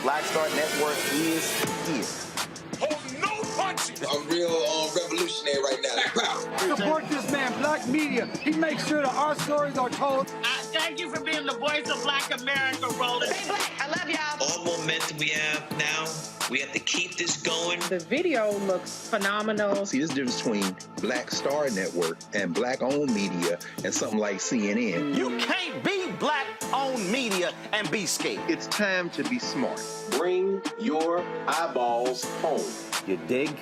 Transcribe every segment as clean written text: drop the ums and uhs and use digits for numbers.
Black Star Network is here. Hold no punches! I'm real revolutionary right now. Black power. Support this man, Black media. He makes sure that our stories are told. Thank you for being the voice of Black America, Roland. Stay black. I love y'all. All momentum we have now, we have to keep this going. The video looks phenomenal. See, this difference between Black Star Network and Black-owned media and something like CNN. You can't be Black-owned media and be scared. It's time to be smart. Bring your eyeballs home. You dig?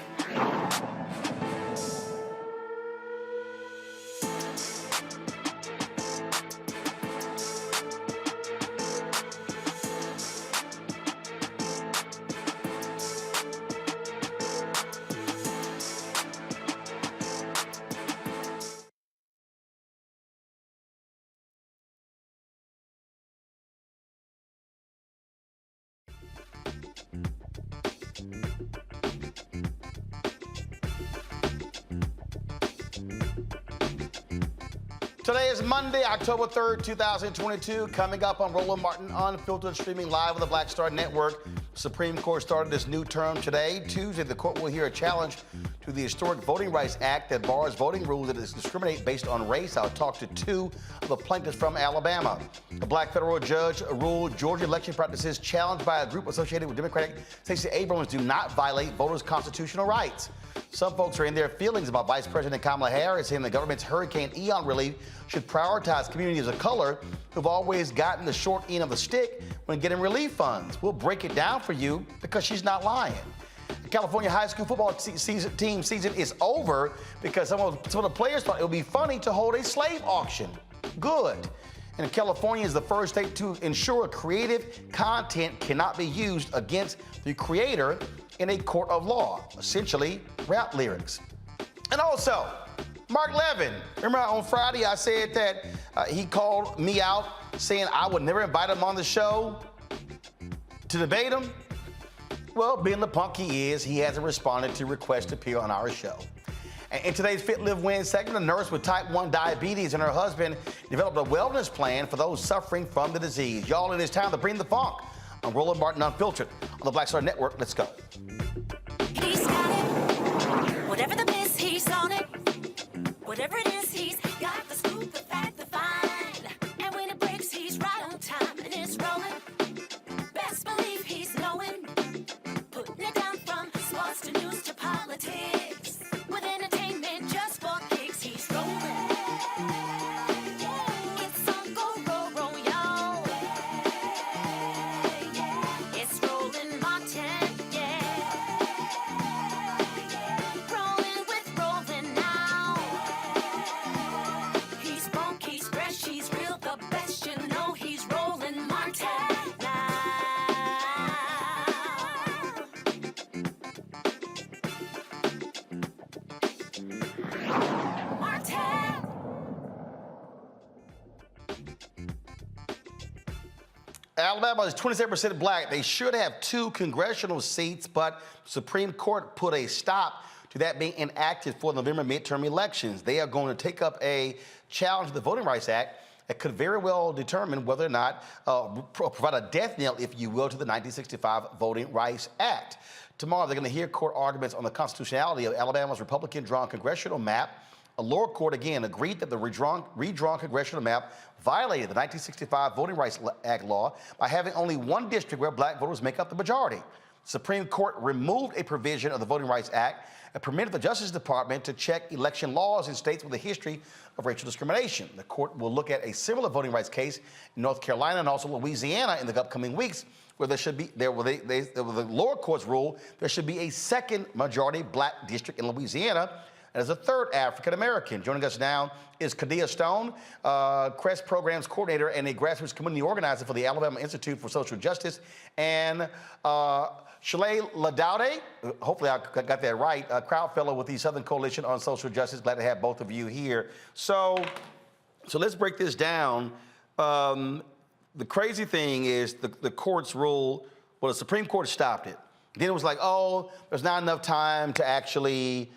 Today is Monday, October 3rd, 2022. Coming up on Roland Martin Unfiltered, streaming live on the Black Star Network. Supreme Court started this new term today. Tuesday, the court will hear a challenge to the historic Voting Rights Act that bars voting rules that discriminate based on race. I'll talk to two of the plaintiffs from Alabama. A black federal judge ruled Georgia election practices challenged by a group associated with Democrat Stacey Abrams do not violate voters' constitutional rights. Some folks are in their feelings about Vice President Kamala Harris saying the government's Hurricane Ian relief should prioritize communities of color who've always gotten the short end of the stick when getting relief funds. We'll break it down for you because she's not lying. The California high school football team season is over because some of the players thought it would be funny to hold a slave auction. Good. And California is the first state to ensure creative content cannot be used against the creator in a court of law, essentially rap lyrics. And also, Mark Levin. Remember on Friday I said that he called me out saying I would never invite him on the show to debate him? Well, being the punk he is, he hasn't responded to requests to appear on our show. In today's Fit, Live, Win segment, a nurse with type 1 diabetes and her husband developed a wellness plan for those suffering from the disease. Y'all, it is time to bring the funk on Roland Martin Unfiltered on the Black Star Network. Let's go. He's got it. Whatever the miss, he's on it. Whatever it is, he's got the scoop, the fact, the find. And when it breaks, he's right on time and it's rolling. Best believe he's knowing. Putting it down from sports to news to politics. With entertainment just for kicks, he's rolling. It's on go, roll, y'all. It's Roland Martin, rolling with Roland now. He's funk, he's fresh, he's real, the best, you know he's Roland Martin now. Alabama is 27% black. They should have 2 congressional seats, but the Supreme Court put a stop to that being enacted for November midterm elections. They are going to take up a challenge to the Voting Rights Act that could very well determine whether or not provide a death knell, if you will, to the 1965 Voting Rights Act. Tomorrow, they're going to hear court arguments on the constitutionality of Alabama's Republican-drawn congressional map. A lower court, again, agreed that the redrawn congressional map violated the 1965 Voting Rights Act law by having only one district where black voters make up the majority. The Supreme Court removed a provision of the Voting Rights Act and permitted the Justice Department to check election laws in states with a history of racial discrimination. The court will look at a similar voting rights case in North Carolina and also Louisiana in the upcoming weeks, where there should be, the lower courts rule there should be a second majority black district in Louisiana, and as a third African-American. Joining us now is Kadia Stone, CREST Programs Coordinator and a grassroots community organizer for the Alabama Institute for Social Justice, and Shalay Ladaude, hopefully I got that right, a crowd fellow with the Southern Coalition on Social Justice. Glad to have both of you here. So let's break this down. The crazy thing is the court's rule, well, the Supreme Court stopped it. Then it was like, oh, there's not enough time to actually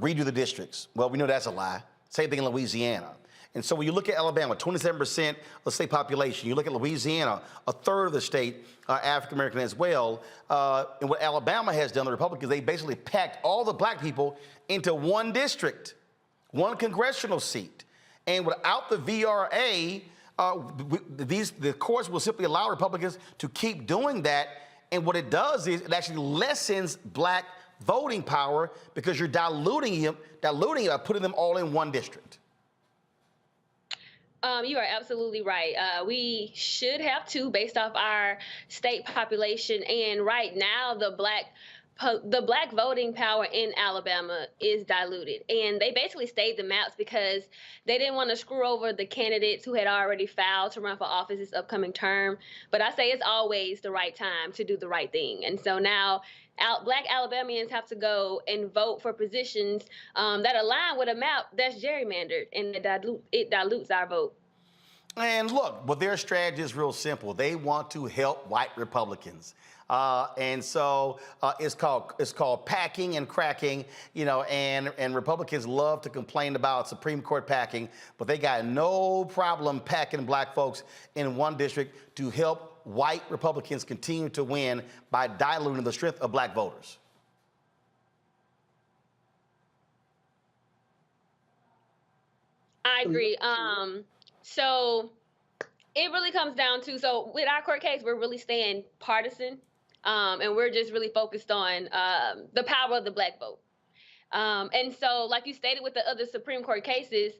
redo the districts. Well, we know that's a lie. Same thing in Louisiana. And so when you look at Alabama, 27% of the state population, you look at Louisiana, a third of the state African-American as well. And what Alabama has done, the Republicans, they basically packed all the black people into one district, one congressional seat. And without the VRA, the courts will simply allow Republicans to keep doing that. And what it does is it actually lessens black voting power because you're diluting it by putting them all in one district. You are absolutely right. We should have two based off our state population. And right now, the black voting power in Alabama is diluted. And they basically stayed the maps because they didn't want to screw over the candidates who had already filed to run for office this upcoming term. But I say it's always the right time to do the right thing. And so now black Alabamians have to go and vote for positions that align with a map that's gerrymandered, and it dilutes our vote. And look, well, their strategy is real simple. They want to help white Republicans. And so it's called packing and cracking, and Republicans love to complain about Supreme Court packing, but they got no problem packing black folks in one district to help white Republicans continue to win by diluting the strength of black voters. I agree. So it really comes down to, so with our court case, we're really staying partisan. And we're just really focused on the power of the black vote. And so, like you stated with the other Supreme Court cases,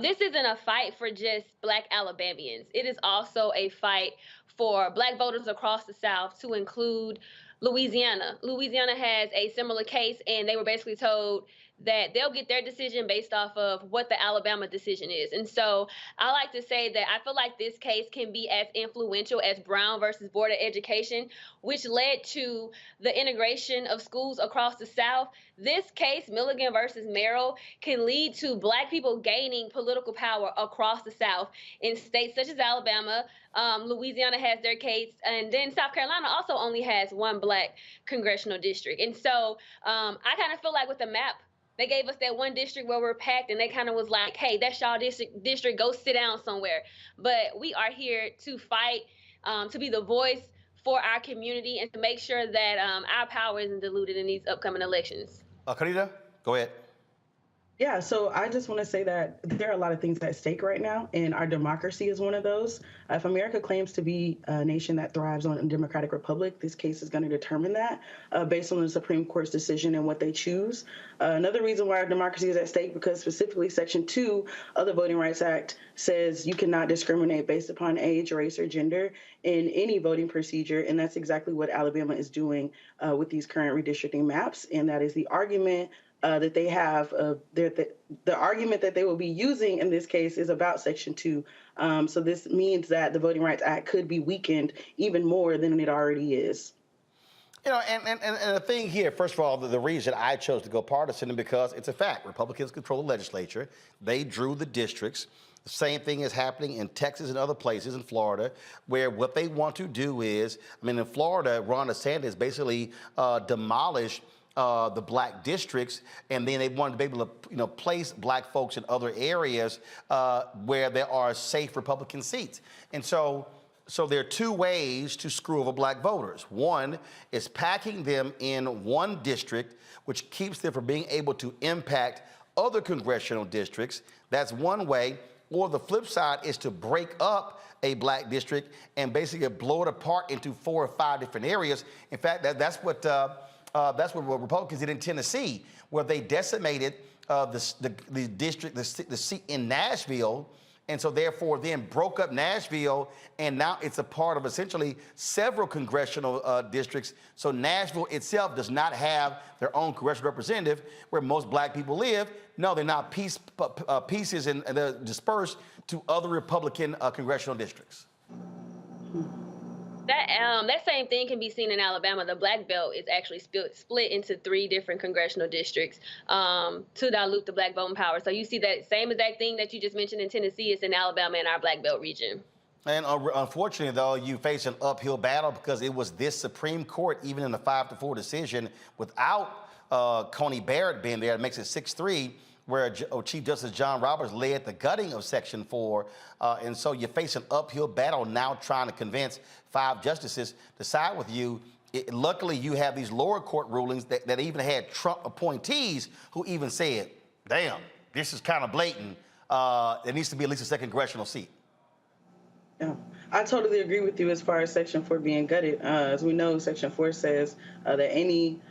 this isn't a fight for just black Alabamians. It is also a fight for black voters across the South, to include Louisiana. Louisiana has a similar case, and they were basically told that they'll get their decision based off of what the Alabama decision is. And so I like to say that I feel like this case can be as influential as Brown versus Board of Education, which led to the integration of schools across the South. This case, Milligan versus Merrill, can lead to black people gaining political power across the South in states such as Alabama. Louisiana has their case, and then South Carolina also only has one black congressional district. And so I kind of feel like with the map, they gave us that one district where we're packed, and they kind of was like, hey, that's y'all district, go sit down somewhere. But we are here to fight, to be the voice for our community and to make sure that our power isn't diluted in these upcoming elections. Karita, go ahead. Yeah, so I just want to say that there are a lot of things at stake right now, and our democracy is one of those. If America claims to be a nation that thrives on a democratic republic, this case is going to determine that based on the Supreme Court's decision and what they choose. Another reason why our democracy is at stake, because specifically Section 2 of the Voting Rights Act says you cannot discriminate based upon age, race, or gender in any voting procedure, and that's exactly what Alabama is doing with these current redistricting maps, and that is the argument that they have, the argument that they will be using in this case is about Section 2. So this means that the Voting Rights Act could be weakened even more than it already is. And the thing here, first of all, the reason I chose to go partisan is because it's a fact. Republicans control the legislature. They drew the districts. The same thing is happening in Texas and other places, in Florida, where what they want to do is, in Florida, Ron DeSantis basically demolished the black districts, and then they wanted to be able to, place black folks in other areas where there are safe Republican seats. And so there are two ways to screw over black voters. One is packing them in one district, which keeps them from being able to impact other congressional districts. That's one way. Or the flip side is to break up a black district and basically blow it apart into 4 or 5 different areas. In fact, that's what Republicans did in Tennessee, where they decimated the seat in Nashville, and so therefore then broke up Nashville, and now it's a part of essentially several congressional districts. So Nashville itself does not have their own congressional representative where most black people live. No, they're not pieces, and they're dispersed to other Republican congressional districts. That same thing can be seen in Alabama. The black belt is actually split into 3 different congressional districts to dilute the black voting power. So you see that same exact thing that you just mentioned in Tennessee is in Alabama in our black belt region. And unfortunately, though, you face an uphill battle because it was this Supreme Court, even in the 5-4 decision, without Coney Barrett being there, it makes it 6-3, where Chief Justice John Roberts led the gutting of Section 4. And so you face an uphill battle now trying to convince 5 justices to side with you. Luckily, you have these lower court rulings that even had Trump appointees who even said, damn, this is kind of blatant. There needs to be at least a second congressional seat. Yeah, I totally agree with you as far as Section 4 being gutted. As we know, Section 4 says that any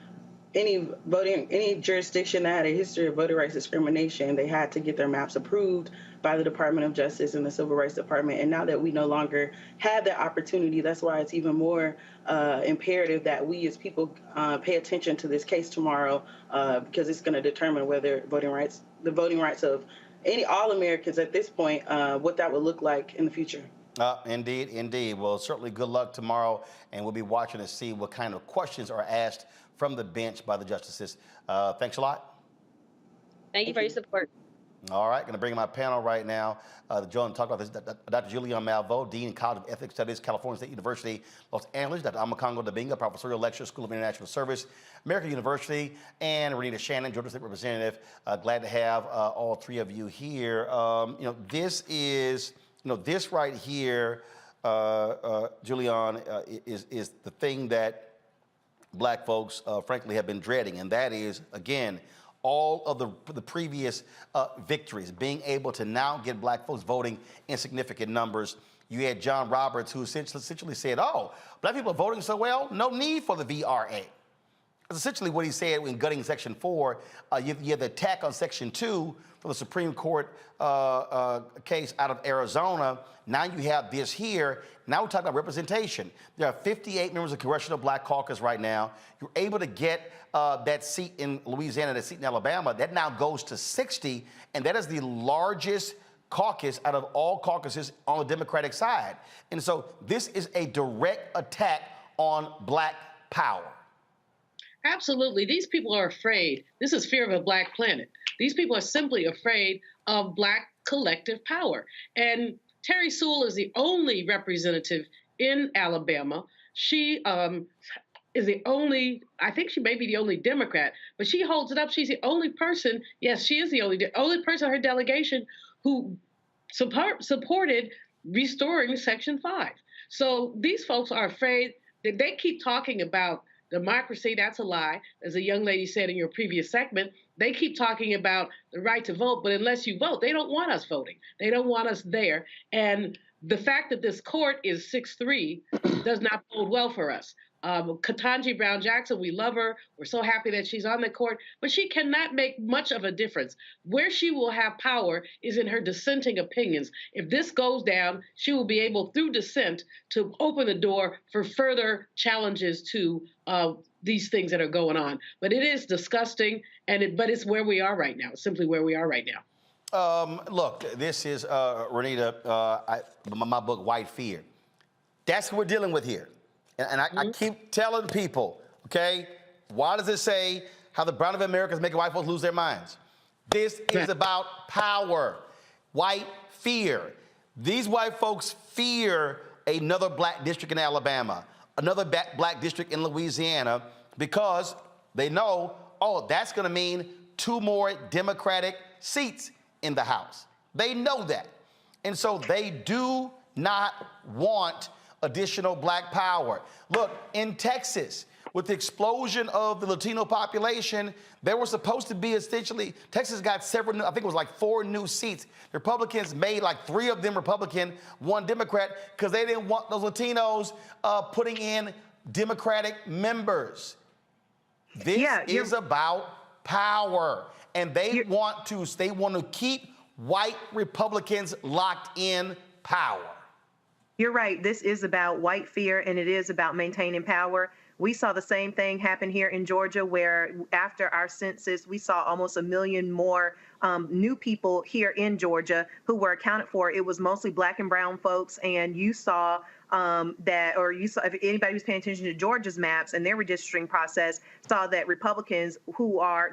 jurisdiction that had a history of voter rights discrimination, they had to get their maps approved by the Department of Justice and the Civil Rights Department. And now that we no longer have that opportunity, that's why it's even more imperative that we as people pay attention to this case tomorrow, because it's going to determine whether the voting rights of all Americans at this point, what that would look like in the future. Indeed, indeed. Well, certainly good luck tomorrow, and we'll be watching to see what kind of questions are asked from the bench by the justices. Thanks a lot. Thank you for your support. All right, going to bring in my panel right now. Join to talk about this, Dr. Julian Malveaux, Dean, College of Ethics Studies, California State University, Los Angeles, Dr. Amakongo Dabinga, Professorial Lecturer, School of International Service, American University, and Renita Shannon, Georgia State Representative. Glad to have all 3 of you here. This right here, Julian, is the thing that Black folks, frankly, have been dreading, and that is, again, all of the previous victories, being able to now get Black folks voting in significant numbers. You had John Roberts, who essentially said, oh, Black people are voting so well, no need for the VRA. That's essentially what he said in gutting Section 4. You have the attack on Section 2 from the Supreme Court case out of Arizona. Now you have this here. Now we're talking about representation. There are 58 members of the Congressional Black Caucus right now. You're able to get that seat in Louisiana, that seat in Alabama. That now goes to 60, and that is the largest caucus out of all caucuses on the Democratic side. And so this is a direct attack on Black power. Absolutely. These people are afraid. This is fear of a Black planet. These people are simply afraid of Black collective power. And Terry Sewell is the only representative in Alabama. She is the only, I think she may be the only Democrat, but she holds it up. She's the only person, yes, she is the only person in her delegation who supported restoring Section 5. So these folks are afraid that they keep talking about democracy. That's a lie. As a young lady said in your previous segment, they keep talking about the right to vote, but unless you vote, they don't want us voting. They don't want us there. And the fact that this court is 6-3 does not bode well for us. Ketanji Brown Jackson, we love her. We're so happy that she's on the court, but she cannot make much of a difference. Where she will have power is in her dissenting opinions. If this goes down, she will be able, through dissent, to open the door for further challenges to these things that are going on. But it is disgusting, but it's where we are right now. It's simply where we are right now. Look, this is, Renita, my book, White Fear. That's what we're dealing with here. And I keep telling people, okay, why does it say how the brown of America is making white folks lose their minds? This is about power, white fear. These white folks fear another Black district in Alabama, another Black district in Louisiana, because they know, oh, that's going to mean 2 more Democratic seats in the House. They know that. And so they do not want additional Black power. Look, in Texas, with the explosion of the Latino population, there were supposed to be essentially, Texas got several, I think it was like 4 new seats. The Republicans made like 3 of them Republican, 1 Democrat, because they didn't want those Latinos putting in Democratic members. This is about power, and they want to keep white Republicans locked in power. You're right. This is about white fear, and it is about maintaining power. We saw the same thing happen here in Georgia, where after our census, we saw almost 1 million more new people here in Georgia who were accounted for. It was mostly Black and brown folks, and you saw if anybody who's paying attention to Georgia's maps and their redistricting process, saw that Republicans,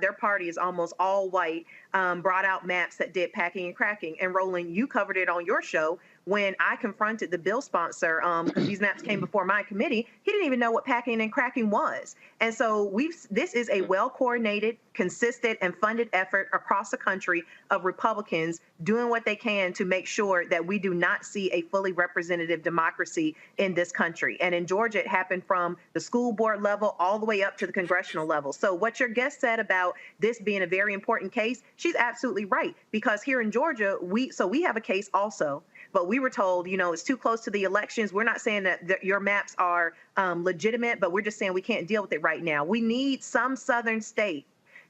their party is almost all white, brought out maps that did packing and cracking. And Roland, you covered it on your show, when I confronted the bill sponsor, because these maps came before my committee, he didn't even know what packing and cracking was. And so this is a well-coordinated, consistent, and funded effort across the country of Republicans doing what they can to make sure that we do not see a fully representative democracy in this country. And in Georgia, it happened from the school board level all the way up to the congressional level. So what your guest said about this being a very important case, she's absolutely right. Because here in Georgia, we have a case also, but we were told, it's too close to the elections. We're not saying that your maps are legitimate, but we're just saying we can't deal with it right now. We need some southern state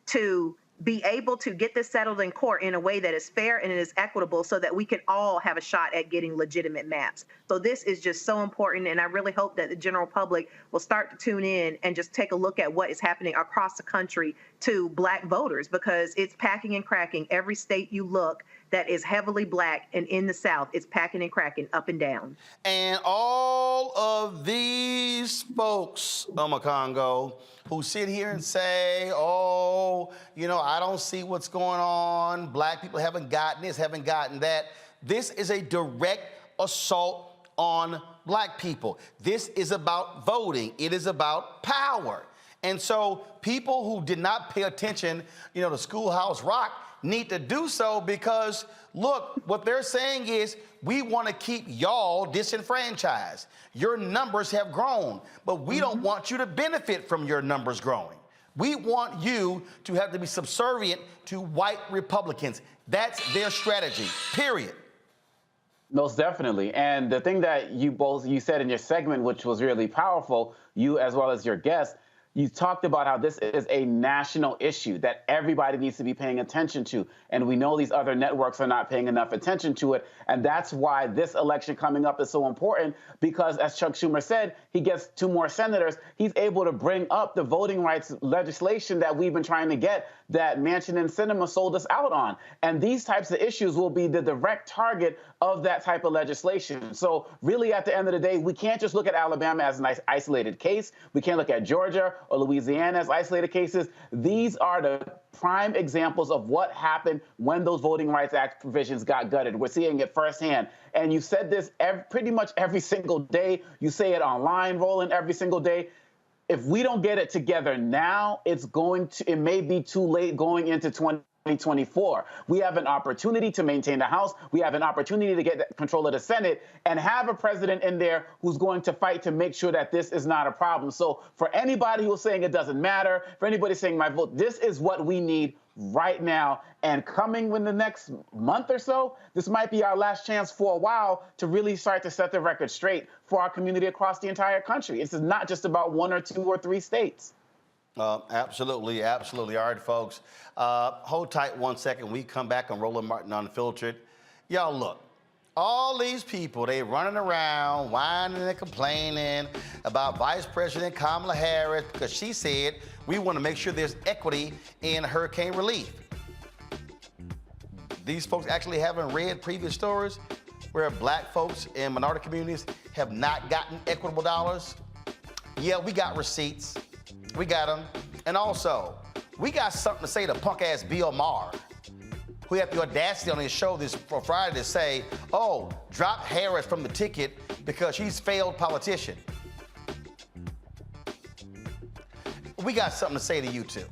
to be able to get this settled in court in a way that is fair and it is equitable so that we can all have a shot at getting legitimate maps. So this is just so important, and I really hope that the general public will start to tune in and just take a look at what is happening across the country to Black voters, because it's packing and cracking. Every state you look that is heavily Black and in the South, it's packing and cracking up and down. And all of these folks, Congo, who sit here and say, I don't see what's going on. Black people haven't gotten this, haven't gotten that. This is a direct assault on Black people. This is about voting. It is about power. And so people who did not pay attention, to Schoolhouse Rock need to do so, because, look, what they're saying is we want to keep y'all disenfranchised. Your numbers have grown, but we don't want you to benefit from your numbers growing. We want you to have to be subservient to white Republicans. That's their strategy, period. Most definitely. And the thing that you said in your segment, which was really powerful, you as well as your guest, you talked about how this is a national issue that everybody needs to be paying attention to. And we know these other networks are not paying enough attention to it. And that's why this election coming up is so important, because as Chuck Schumer said, he gets 2 more senators. He's able to bring up the voting rights legislation that we've been trying to get, that Manchin and Sinema sold us out on. And these types of issues will be the direct target of that type of legislation. So really, at the end of the day, we can't just look at Alabama as an isolated case. We can't look at Georgia or Louisiana as isolated cases. These are the prime examples of what happened when those Voting Rights Act provisions got gutted. We're seeing it firsthand. And you said this pretty much every single day. You say it online, Roland, every single day. If we don't get it together now, it may be too late going into 2024. We have an opportunity to maintain the House. We have an opportunity to get control of the Senate and have a president in there who's going to fight to make sure that this is not a problem. So for anybody who's saying it doesn't matter, for anybody saying my vote, this is what we need right now. And coming in the next month or so, this might be our last chance for a while to really start to set the record straight for our community across the entire country. This is not just about 1 or 2 or 3 states. Absolutely, absolutely. All right, folks, hold tight 1 second. We come back on Roland Martin Unfiltered. Y'all, look, all these people, they running around, whining and complaining about Vice President Kamala Harris because she said we want to make sure there's equity in hurricane relief. These folks actually haven't read previous stories where Black folks in minority communities have not gotten equitable dollars. Yeah, we got receipts. We got them. And also, we got something to say to punk-ass Bill Maher, who had the audacity on his show this for Friday to say, drop Harris from the ticket because she's failed politician. We got something to say to you, too.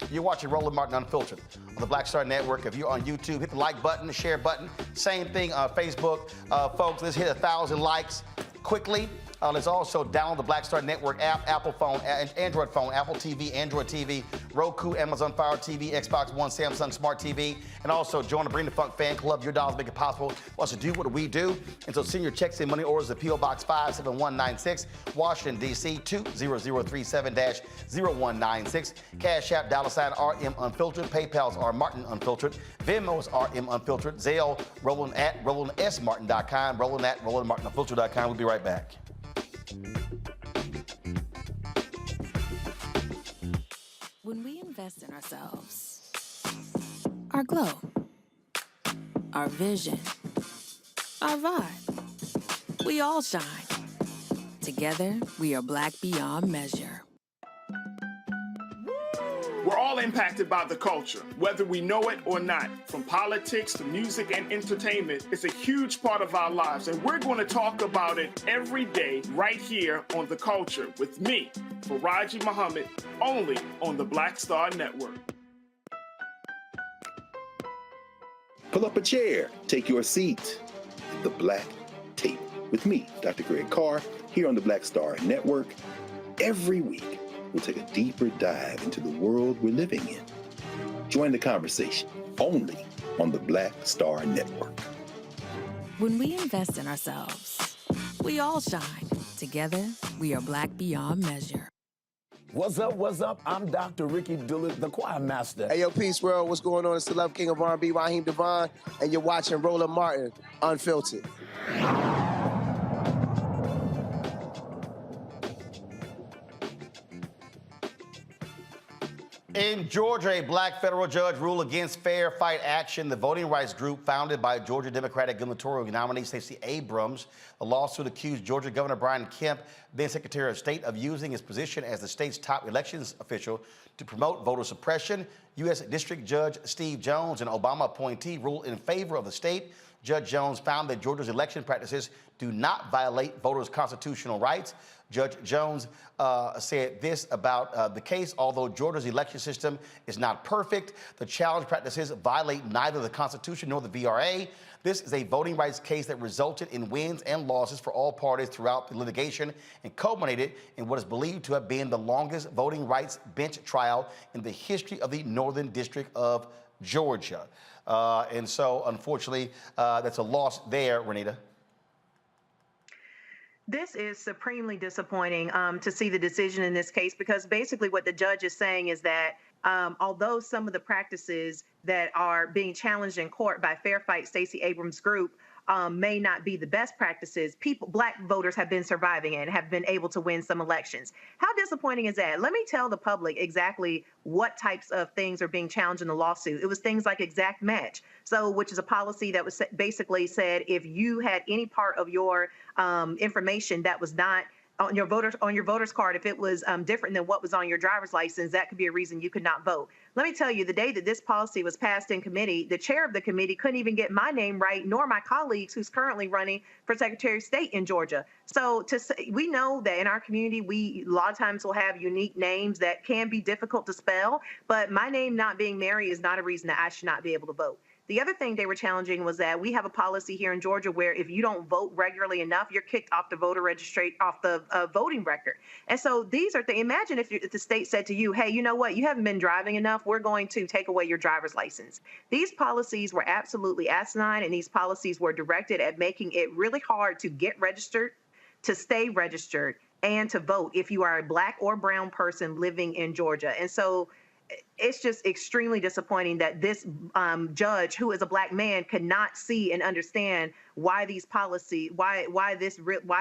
You're watching Roland Martin Unfiltered on the Black Star Network. If you're on YouTube, hit the like button, the share button. Same thing on Facebook. Folks, let's hit 1,000 likes quickly. Let's also download the Black Star Network app, Apple phone, Android phone, Apple TV, Android TV, Roku, Amazon Fire TV, Xbox One, Samsung Smart TV, and also join the Bring the Funk fan club. Your dollars make it possible for us to do what we do. And so send your checks and money orders to P.O. Box 57196, Washington, D.C. 20037-0196. Cash App, $RM Unfiltered. PayPal's R Martin Unfiltered. Venmo's RM Unfiltered. Zelle, Roland at RolandSMartin.com. Roland at RolandMartinUnfiltered.com. We'll be right back. When we invest in ourselves, our glow, our vision, our vibe, we all shine. Together, we are Black beyond measure. We're all impacted by the culture, whether we know it or not. From politics to music and entertainment, it's a huge part of our lives, and we're going to talk about it every day right here on The Culture with me, Faraji Muhammad, only on the Black Star Network. Pull up a chair, take your seat at the Black Table with me, Dr. Greg Carr, here on the Black Star Network. Every week, we'll take a deeper dive into the world we're living in. Join the conversation only on the Black Star Network. When we invest in ourselves, we all shine. Together, we are Black beyond measure. What's up, what's up? I'm Dr. Ricky Dillard, the choir master. Hey, yo, Peace World, what's going on? It's the Love King of R&B, Raheem Devon, and you're watching Roland Martin, Unfiltered. In Georgia, a black federal judge ruled against Fair Fight Action, the voting rights group founded by Georgia Democratic gubernatorial nominee Stacey Abrams. The lawsuit accused Georgia Governor Brian Kemp, then Secretary of State, of using his position as the state's top elections official to promote voter suppression. U.S. District Judge Steve Jones, an Obama appointee, ruled in favor of the state. Judge Jones found that Georgia's election practices do not violate voters' constitutional rights. Judge Jones said this about the case: although Georgia's election system is not perfect, the challenge practices violate neither the Constitution nor the VRA. This is a voting rights case that resulted in wins and losses for all parties throughout the litigation and culminated in what is believed to have been the longest voting rights bench trial in the history of the Northern District of Georgia. And so, unfortunately, that's a loss there, Renita. This is supremely disappointing to see the decision in this case, because basically what the judge is saying is that although some of the practices that are being challenged in court by Fair Fight Stacey Abrams' group may not be the best practices, black voters have been surviving and have been able to win some elections. How disappointing is that? Let me tell the public exactly what types of things are being challenged in the lawsuit. It was things like exact match, which is a policy that was basically said if you had any part of your information that was not on your voter's card, if it was different than what was on your driver's license, that could be a reason you could not vote. Let me tell you, the day that this policy was passed in committee, the chair of the committee couldn't even get my name right, nor my colleagues who's currently running for Secretary of State in Georgia. So we know that in our community, we a lot of times will have unique names that can be difficult to spell, but my name not being Mary is not a reason that I should not be able to vote. The other thing they were challenging was that we have a policy here in Georgia where if you don't vote regularly enough, you're kicked off the voting record. And so these are things. Imagine if the state said to you, hey, you know what? You haven't been driving enough. We're going to take away your driver's license. These policies were absolutely asinine, and these policies were directed at making it really hard to get registered, to stay registered, and to vote if you are a black or brown person living in Georgia. And so it's just extremely disappointing that this judge, who is a black man, could not see and understand why these policies, why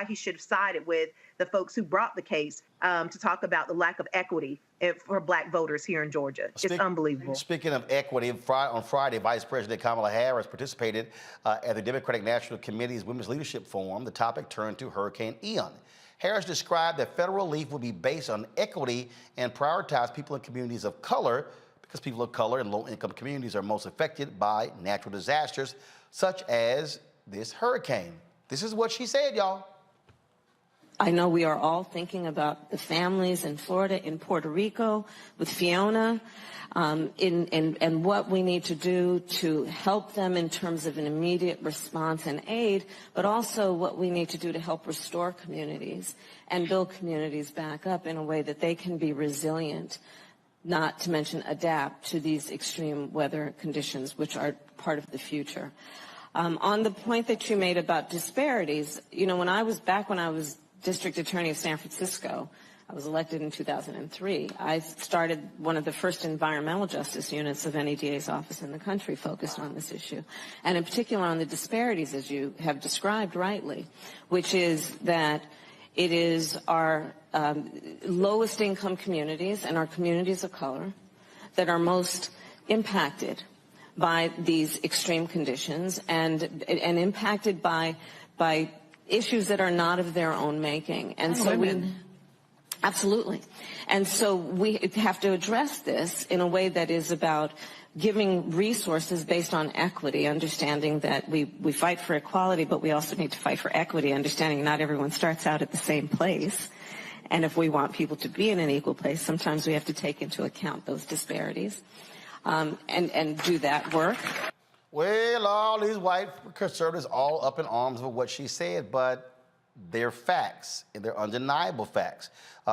he should have sided with the folks who brought the case to talk about the lack of equity for black voters here in Georgia. It's unbelievable. Speaking of equity, on Friday, Vice President Kamala Harris participated at the Democratic National Committee's Women's Leadership Forum. The topic turned to Hurricane Ian. Harris described that federal relief will be based on equity and prioritize people in communities of color, because people of color in low-income communities are most affected by natural disasters, such as this hurricane. This is what she said, y'all. I know we are all thinking about the families in Florida, in Puerto Rico, with Fiona, and what we need to do to help them in terms of an immediate response and aid, but also what we need to do to help restore communities and build communities back up in a way that they can be resilient, not to mention adapt to these extreme weather conditions, which are part of the future. On the point that you made about disparities, you know, when I was District Attorney of San Francisco, I was elected in 2003. I started one of the first environmental justice units of any DA's office in the country focused on this issue, and in particular on the disparities, as you have described rightly, which is that it is our lowest income communities and our communities of color that are most impacted by these extreme conditions and impacted by issues that are not of their own making. And so Absolutely. And so we have to address this in a way that is about giving resources based on equity, understanding that we fight for equality, but we also need to fight for equity, understanding not everyone starts out at the same place. And if we want people to be in an equal place, sometimes we have to take into account those disparities and do that work. Well, all these white conservatives all up in arms of what she said, but they're facts, and they're undeniable facts.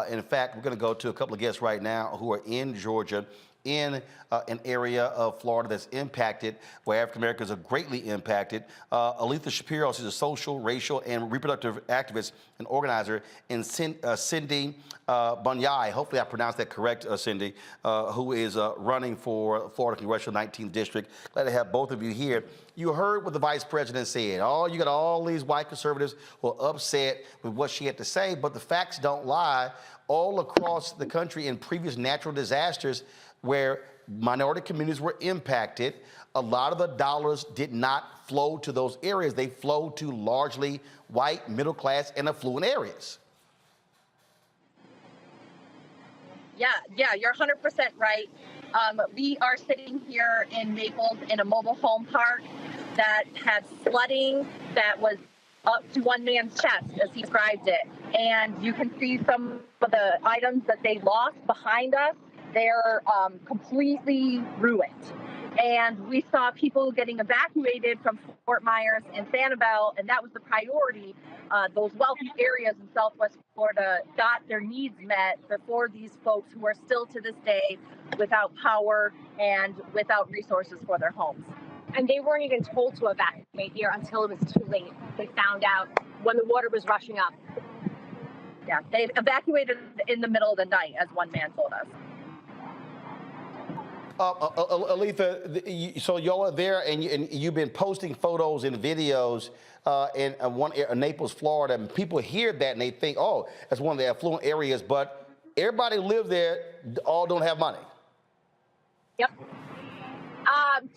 In fact, we're going to go to a couple of guests right now who are in Georgia, in an area of Florida that's impacted, where African Americans are greatly impacted. Aletha Shapiro, she's a social, racial, and reproductive activist and organizer, and Cindy Bunyai, hopefully I pronounced that correct, Cindy, who is running for Florida Congressional 19th District. Glad to have both of you here. You heard what the Vice President said. You got all these white conservatives who are upset with what she had to say, but the facts don't lie. All across the country in previous natural disasters where minority communities were impacted, a lot of the dollars did not flow to those areas. They flowed to largely white, middle class, and affluent areas. Yeah, you're 100% right. We are sitting here in Naples in a mobile home park that had flooding that was up to one man's chest, as he described it. And you can see some of the items that they lost behind us. They're completely ruined. And we saw people getting evacuated from Fort Myers and Sanibel, and that was the priority. Those wealthy areas in Southwest Florida got their needs met before these folks who are still to this day without power and without resources for their homes. And they weren't even told to evacuate here until it was too late. They found out when the water was rushing up. Yeah, they evacuated in the middle of the night, as one man told us. Aletha, so y'all are there, and you've been posting photos and videos in Naples, Florida, and people hear that and they think, oh, that's one of the affluent areas, but everybody who lives there all don't have money. Yep.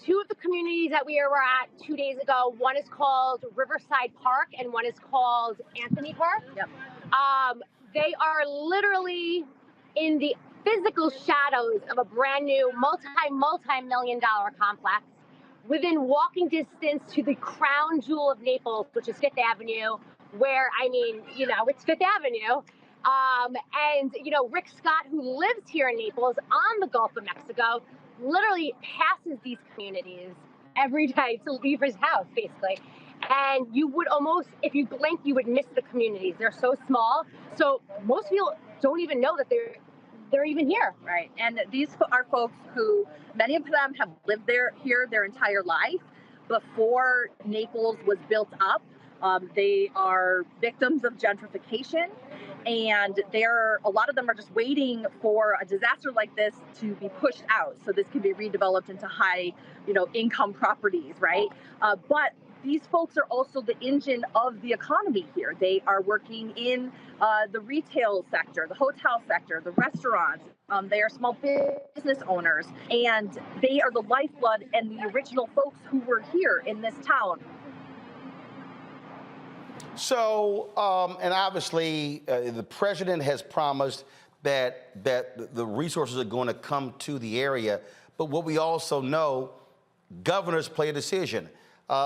Two of the communities that we were at 2 days ago, one is called Riverside Park and one is called Anthony Park. Yep. They are literally in the physical shadows of a brand new multi-million-dollar complex within walking distance to the crown jewel of Naples, which is Fifth Avenue, where, it's Fifth Avenue. And Rick Scott, who lives here in Naples on the Gulf of Mexico, literally passes these communities every day to leave his house, basically. And you would almost, if you blink, you would miss the communities. They're so small. So most people don't even know that they're even here. Right. And these are folks who, many of them have lived here their entire life before Naples was built up. They are victims of gentrification, and a lot of them are just waiting for a disaster like this to be pushed out, so this can be redeveloped into high, income properties, right? But these folks are also the engine of the economy here. They are working in the retail sector, the hotel sector, the restaurants. They are small business owners, and they are the lifeblood and the original folks who were here in this town. So, and obviously, the president has promised that the resources are going to come to the area. But what we also know, governors play a decision.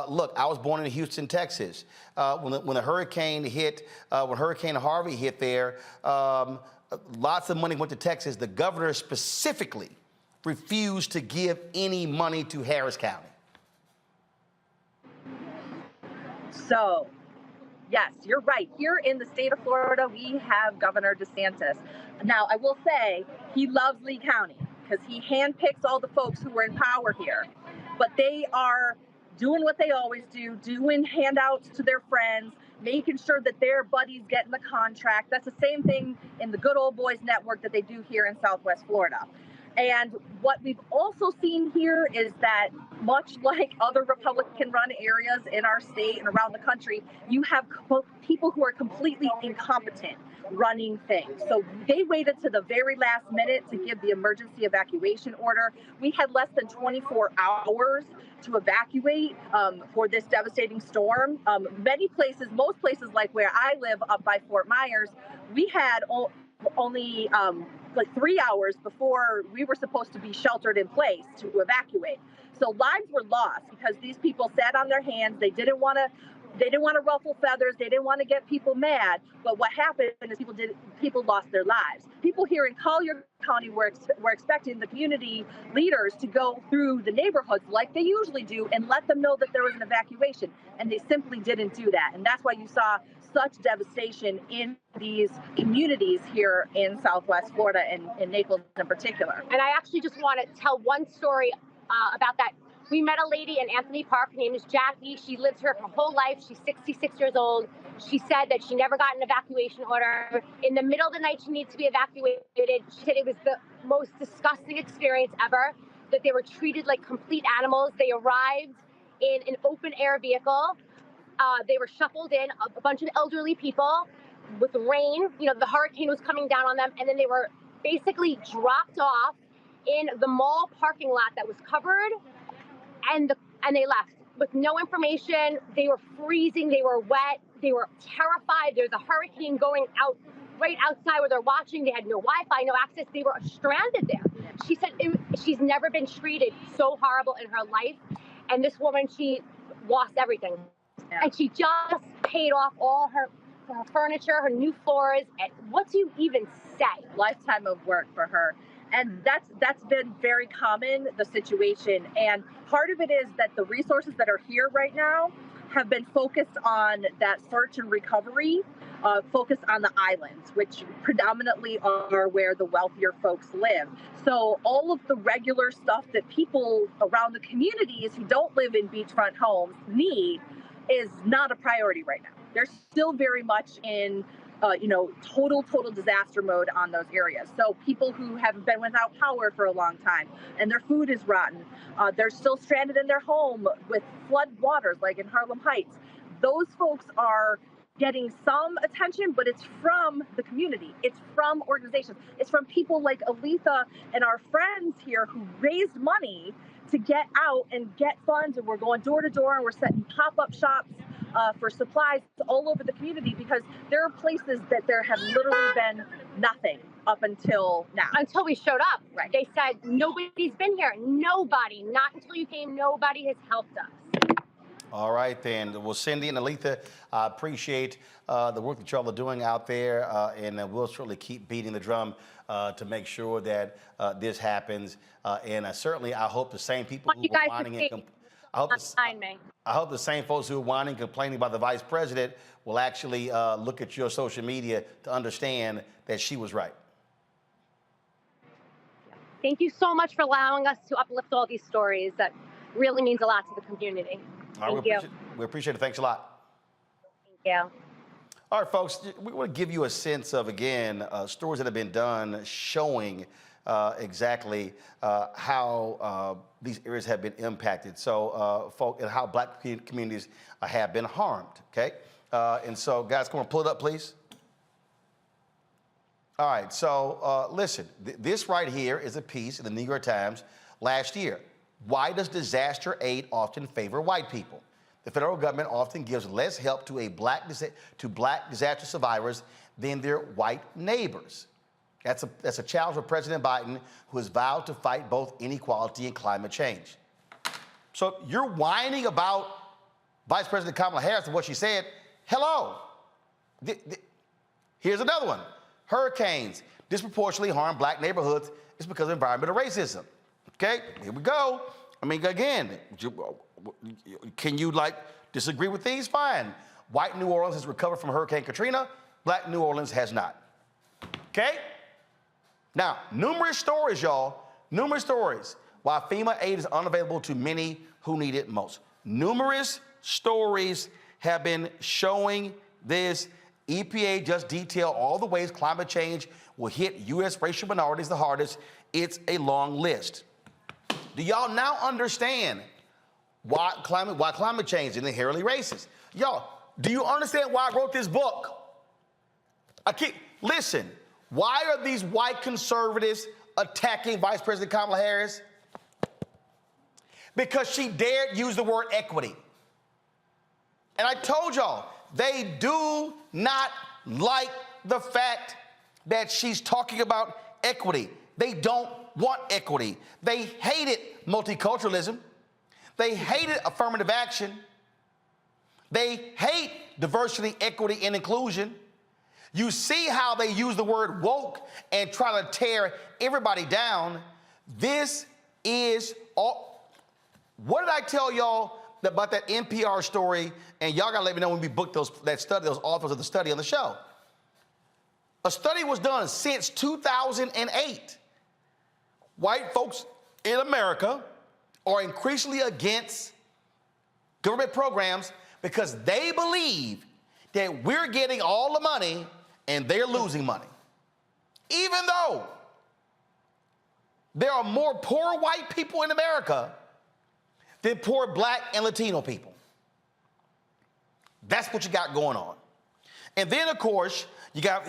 Look, I was born in Houston, Texas. When the hurricane hit, when Hurricane Harvey hit there, lots of money went to Texas. The governor specifically refused to give any money to Harris County. So, yes, you're right. Here in the state of Florida, we have Governor DeSantis. Now, I will say he loves Lee County because he handpicks all the folks who are in power here. But they are doing what they always do, doing handouts to their friends, making sure that their buddies get in the contract. That's the same thing in the Good Old Boys Network that they do here in Southwest Florida. And what we've also seen here is that, much like other Republican-run areas in our state and around the country, you have people who are completely incompetent running things. So they waited to the very last minute to give the emergency evacuation order. We had less than 24 hours to evacuate for this devastating storm. Many places, most places like where I live up by Fort Myers, we had only like 3 hours before we were supposed to be sheltered in place to evacuate. So lives were lost because these people sat on their hands. They didn't want to ruffle feathers. They didn't want to get people mad. But what happened is people lost their lives. People here in Collier County were expecting the community leaders to go through the neighborhoods like they usually do and let them know that there was an evacuation. And they simply didn't do that. And that's why you saw such devastation in these communities here in Southwest Florida and in Naples in particular. And I actually just want to tell one story about that. We met a lady in Anthony Park. Her name is Jackie. She lives here her whole life. She's 66 years old. She said that she never got an evacuation order. In the middle of the night, she needed to be evacuated. She said it was the most disgusting experience ever, that they were treated like complete animals. They arrived in an open air vehicle. They were shuffled in, a bunch of elderly people with rain. You know, the hurricane was coming down on them. And then they were basically dropped off in the mall parking lot that was covered, and they left with no information. They were freezing, they were wet, they were terrified. There's a hurricane going out right outside where they're watching. They had no Wi-Fi, no access. They were stranded there. She said she's never been treated so horrible in her life. And this woman, she lost everything. Yeah. And she just paid off all her furniture, her new floors. And what do you even say? Lifetime of work for her. And that's been very common, the situation. And part of it is that the resources that are here right now have been focused on that search and recovery, focused on the islands, which predominantly are where the wealthier folks live. So all of the regular stuff that people around the communities who don't live in beachfront homes need is not a priority right now. They're still very much in total disaster mode on those areas. So people who have been without power for a long time and their food is rotten, they're still stranded in their home with flood waters like in Harlem Heights. Those folks are getting some attention, but it's from the community. It's from organizations. It's from people like Aletha and our friends here who raised money to get out and get funds. And we're going door to door and we're setting pop-up shops for supplies all over the community, because there are places that there have literally been nothing up until now. Until we showed up. Right. They said, nobody's been here. Nobody. Not until you came. Nobody has helped us. All right, then. Well, Cindy and Aletha, I appreciate the work that y'all are doing out there, and we'll certainly keep beating the drum to make sure that this happens. And certainly, I hope the same people who are whining and I hope the same folks who are whining, complaining about the vice president will actually look at your social media to understand that she was right. Thank you so much for allowing us to uplift all these stories. That really means a lot to the community. Thank you. We appreciate it. Thanks a lot. Thank you. All right, folks, we want to give you a sense of, again, stories that have been done showing exactly how these areas have been impacted. So, and how black communities have been harmed, okay? And so, guys, come on, pull it up, please. All right, so listen, this right here is a piece in the New York Times last year. Why does disaster aid often favor white people? The federal government often gives less help to black disaster survivors than their white neighbors. That's a challenge for President Biden, who has vowed to fight both inequality and climate change. So you're whining about Vice President Kamala Harris and what she said. Hello. Here's another one. Hurricanes disproportionately harm black neighborhoods. It's because of environmental racism. Okay, here we go. I mean, again, can you disagree with these? Fine. White New Orleans has recovered from Hurricane Katrina. Black New Orleans has not. Okay? Now, numerous stories, y'all. Numerous stories why FEMA aid is unavailable to many who need it most. Numerous stories have been showing this. EPA just detailed all the ways climate change will hit U.S. racial minorities the hardest. It's a long list. Do y'all now understand why climate change is inherently racist? Y'all, do you understand why I wrote this book? Listen, why are these white conservatives attacking Vice President Kamala Harris? Because she dared use the word equity. And I told y'all, they do not like the fact that she's talking about equity. They don't want equity. They hated multiculturalism. They hated affirmative action. They hate diversity, equity, and inclusion. You see how they use the word woke and try to tear everybody down. This is all. What did I tell y'all about that NPR story? And y'all gotta let me know when we book those authors of the study on the show. A study was done since 2008. White folks in America are increasingly against government programs because they believe that we're getting all the money and they're losing money. Even though there are more poor white people in America than poor black and Latino people. That's what you got going on. And then, of course, you got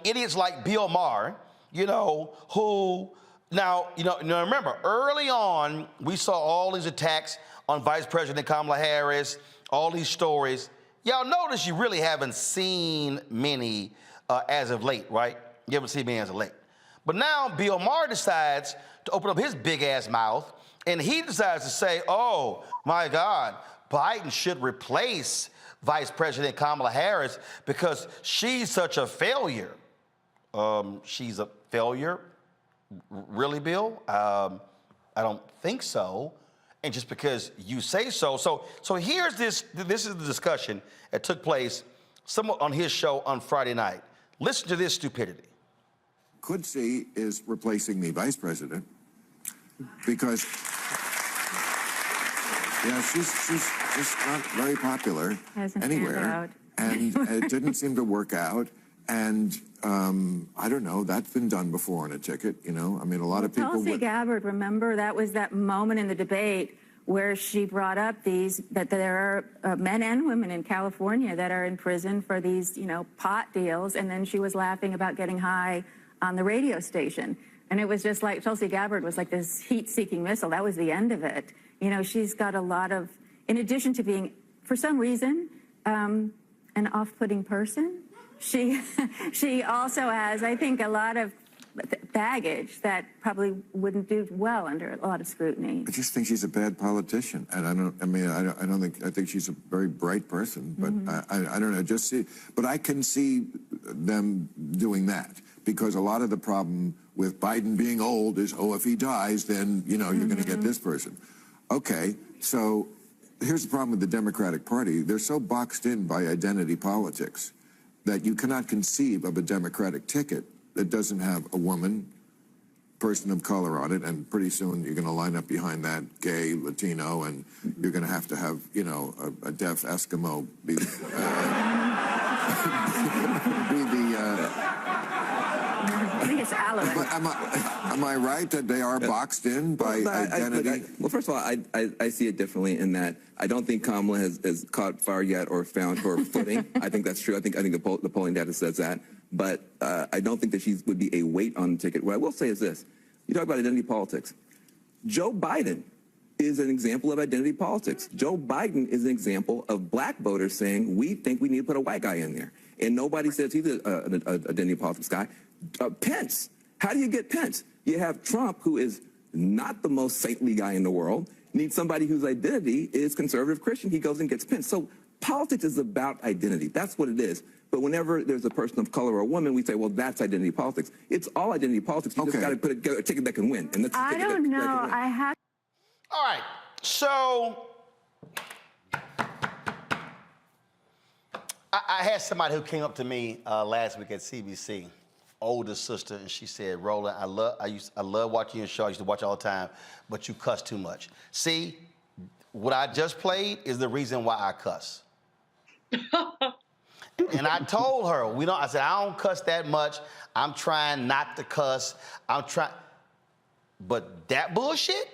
idiots like Bill Maher, who now, remember, early on, we saw all these attacks on Vice President Kamala Harris, all these stories. Y'all notice you really haven't seen many as of late, right? You haven't seen many as of late. But now Bill Maher decides to open up his big-ass mouth, and he decides to say, oh, my God, Biden should replace Vice President Kamala Harris because she's such a failure. She's a failure? Really, Bill? I don't think so. And just because you say so. So here's this is the discussion that took place on his show on Friday night. Listen to this stupidity. Could see is replacing the vice president because, she's not very popular anywhere. And it didn't seem to work out. And I don't know, that's been done before on a ticket, I mean, a lot of people... Tulsi Gabbard, remember, that was that moment in the debate where she brought up that there are men and women in California that are in prison for these, pot deals, and then she was laughing about getting high on the radio station. And it was just like Tulsi Gabbard was like this heat-seeking missile. That was the end of it. She's got a lot of, in addition to being, for some reason, an off-putting person, she also has, I think, a lot of baggage that probably wouldn't do well under a lot of scrutiny. I just think she's a bad politician, and I think she's a very bright person, but I don't know, but I can see them doing that, because a lot of the problem with Biden being old is, if he dies, then, you're going to get this person. Okay, so here's the problem with the Democratic Party. They're so boxed in by identity politics that you cannot conceive of a Democratic ticket that doesn't have a woman, person of color on it, and pretty soon you're going to line up behind that gay, Latino, and you're going to have, a deaf Eskimo be I think it's Alan. But am I right that they are boxed in by identity? Well, first of all, I see it differently in that I don't think Kamala has caught fire yet or found her footing. I think that's true. I think the polling data says that. But I don't think that she would be a weight on the ticket. What I will say is this. You talk about identity politics. Joe Biden is an example of identity politics. Joe Biden is an example of black voters saying, we think we need to put a white guy in there. And nobody says he's an identity politics guy. Pence. How do you get Pence? You have Trump, who is not the most saintly guy in the world, needs somebody whose identity is conservative Christian. He goes and gets Pence. So politics is about identity. That's what it is. But whenever there's a person of color or a woman, we say, well, that's identity politics. It's all identity politics. You just got to put a ticket that can win. And that's I don't know. I have. All right. So I had somebody who came up to me last week at CBC, older sister, and she said, Roland, I love watching your show. I used to watch it all the time, but you cuss too much. See, what I just played is the reason why I cuss. And I told her, I said, I don't cuss that much. I'm trying not to cuss. But that bullshit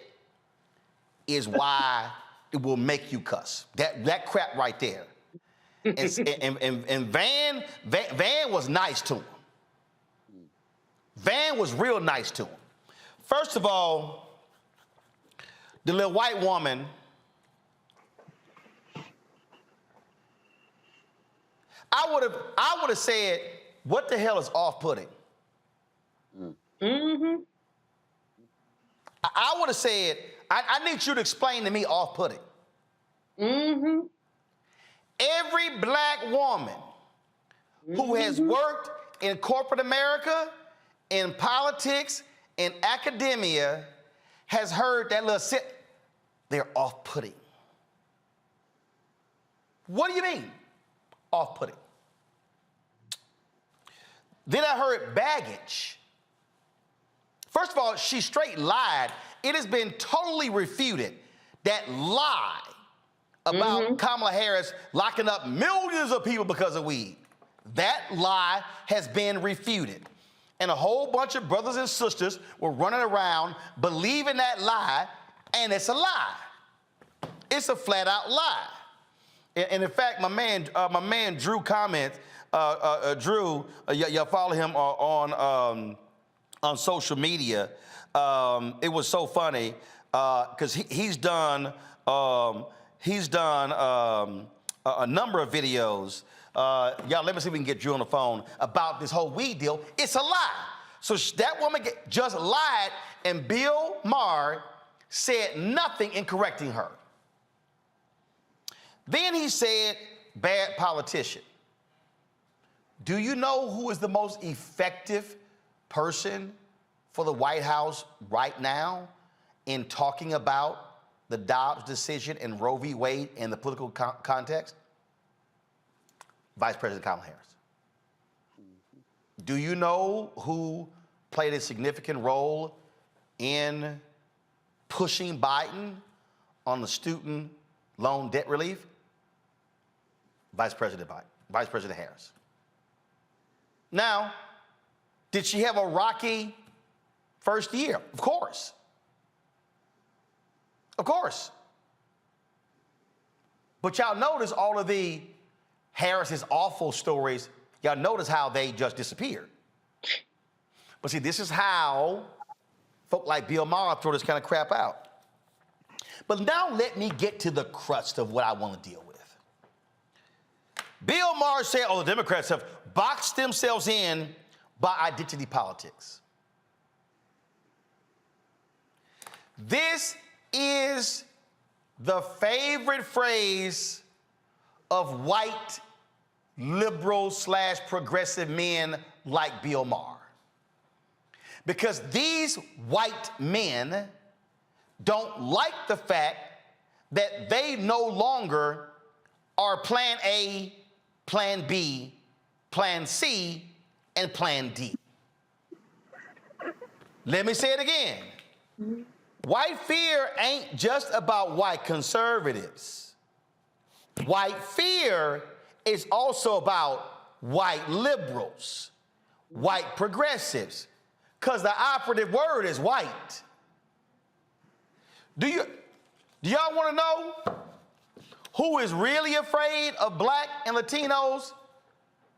is why it will make you cuss. That crap right there. And Van was nice to him. Van was real nice to him. First of all, the little white woman, I would have said, what the hell is off-putting? Mm-hmm. I would have said, I need you to explain to me off-putting. Mm-hmm. Every black woman who has worked in corporate America, in politics, in academia, has heard that little they're off-putting. What do you mean, off-putting? Then I heard baggage. First of all, she straight lied. It has been totally refuted, that lie about Kamala Harris locking up millions of people because of weed. That lie has been refuted. And a whole bunch of brothers and sisters were running around believing that lie, and it's a lie. It's a flat out lie. And in fact, my man Drew comments, Drew, y'all follow him on social media. It was so funny because he's done a number of videos. Y'all, let me see if we can get Drew on the phone about this whole weed deal. It's a lie. So that woman just lied, and Bill Maher said nothing in correcting her. Then he said, bad politician. Do you know who is the most effective person for the White House right now in talking about the Dobbs decision and Roe v. Wade in the political context? Vice President Kamala Harris. Do you know who played a significant role in pushing Biden on the student loan debt relief? Vice President Harris. Now, did she have a rocky first year? Of course. Of course. But y'all notice all of the Harris's awful stories, y'all notice how they just disappeared. But see, this is how folk like Bill Maher throw this kind of crap out. But now let me get to the crust of what I want to deal with. Bill Maher said, the Democrats have boxed themselves in by identity politics. This is the favorite phrase of white liberal / progressive men like Bill Maher. Because these white men don't like the fact that they no longer are plan A, plan B, plan C, and plan D. Let me say it again. White fear ain't just about white conservatives. White fear is also about white liberals, white progressives, because the operative word is white. Do y'all want to know who is really afraid of black and Latinos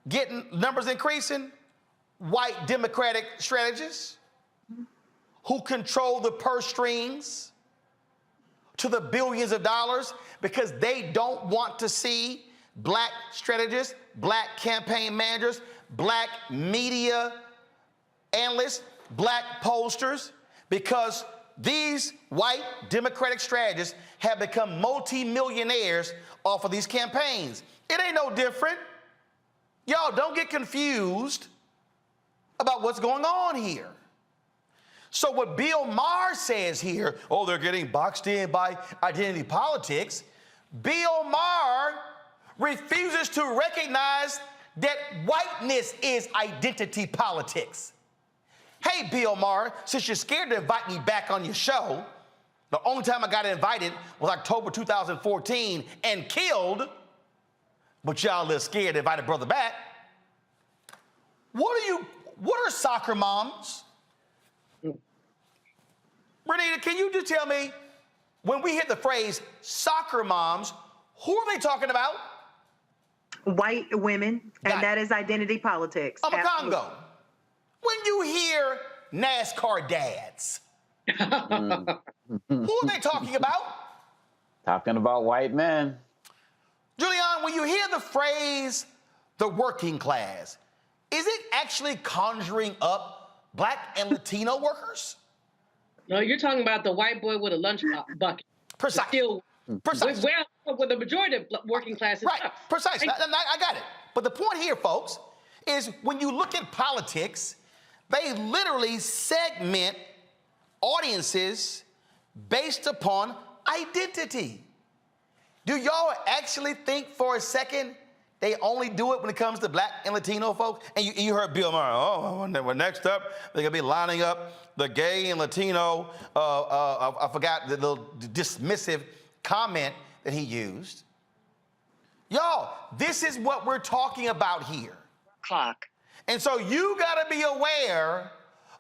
getting numbers increasing? White Democratic strategists who control the purse strings to the billions of dollars because they don't want to see black strategists, black campaign managers, black media analysts, black pollsters, because these white Democratic strategists have become multi-millionaires off of these campaigns. It ain't no different. Y'all don't get confused about what's going on here. So what Bill Maher says here, they're getting boxed in by identity politics. Bill Maher refuses to recognize that whiteness is identity politics. Hey, Bill Maher, since you're scared to invite me back on your show, the only time I got invited was October 2014 and killed, but y'all a little scared to invite a brother back. What are soccer moms? Renita, can you just tell me, when we hit the phrase soccer moms, who are they talking about? White women, and that is identity politics. I'm a Congo. When you hear NASCAR dads, who are they talking about? Talking about white men. Julian, when you hear the phrase the working class, is it actually conjuring up Black and Latino workers? No, you're talking about the white boy with a lunch bucket. Precisely. Precisely. Well, with the majority of working classes. Right, precisely. I got it. But the point here, folks, is when you look at politics, they literally segment audiences based upon identity. Do y'all actually think for a second they only do it when it comes to Black and Latino folks? And you heard Bill Maher, well, next up, they're going to be lining up the gay and Latino, I forgot the little dismissive comment that he used. Y'all, this is what we're talking about here. Clock. And so you got to be aware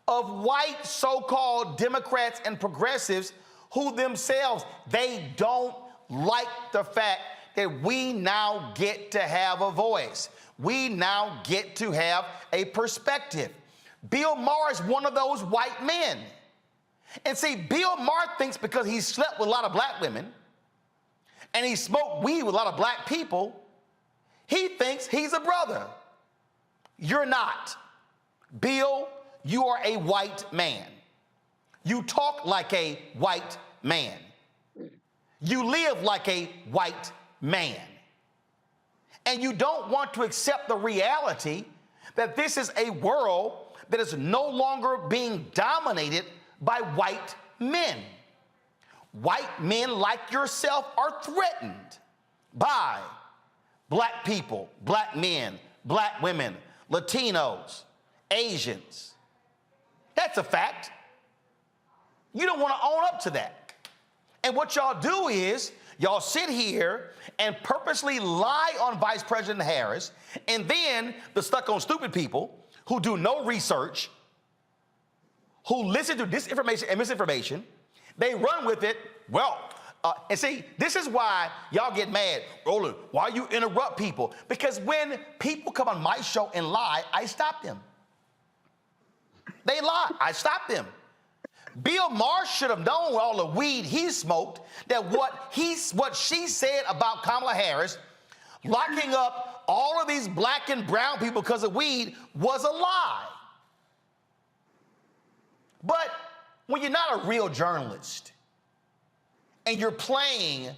of white so-called Democrats and progressives who themselves, they don't like the fact that we now get to have a voice. We now get to have a perspective. Bill Maher is one of those white men. And see, Bill Maher thinks because he slept with a lot of black women and he smoked weed with a lot of black people, he thinks he's a brother. You're not. Bill, you are a white man. You talk like a white man. You live like a white man. And you don't want to accept the reality that this is a world that is no longer being dominated by white men. White men like yourself are threatened by black people, black men, black women, Latinos, Asians. That's a fact. You don't want to own up to that. And what y'all do is y'all sit here and purposely lie on Vice President Harris, and then the stuck on stupid people who do no research, who listen to disinformation and misinformation, they run with it. Well, and see, this is why y'all get mad. Roland, why you interrupt people? Because when people come on my show and lie, I stop them. They lie, I stop them. Bill Maher should have known with all the weed he smoked that what she said about Kamala Harris, locking up all of these black and brown people because of weed, was a lie. But when you're not a real journalist and you're playing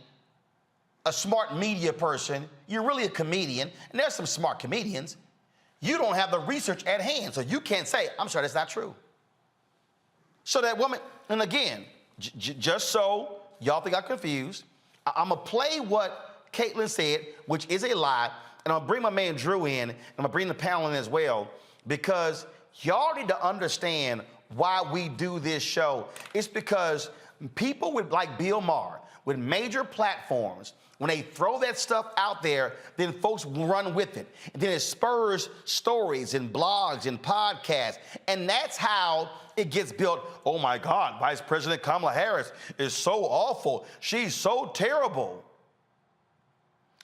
a smart media person, you're really a comedian, and there's some smart comedians, you don't have the research at hand, so you can't say, I'm sure that's not true. So that woman, and again, just so y'all think I'm confused, I'm going to play what Caitlin said, which is a lie, and I'm going to bring my man Drew in, and I'm going to bring the panel in as well, because y'all need to understand why we do this show. It's because people with like Bill Maher, with major platforms, when they throw that stuff out there, then folks will run with it. And then it spurs stories and blogs and podcasts. And that's how it gets built. Oh my God, Vice President Kamala Harris is so awful. She's so terrible.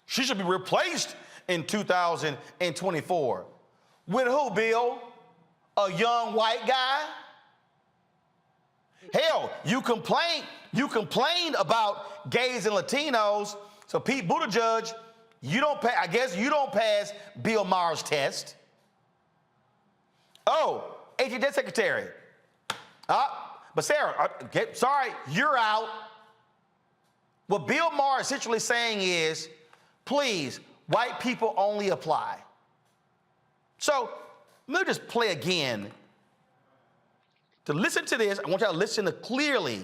She should be replaced in 2024. With who, Bill? A young white guy? Hell, you complained about gays and Latinos. So Pete Buttigieg, I guess you don't pass Bill Maher's test. Oh, AG Secretary. But Sarah, sorry, you're out. What Bill Maher is essentially saying is, please, white people only apply. So let me just play again. To listen to this, I want y'all to listen to clearly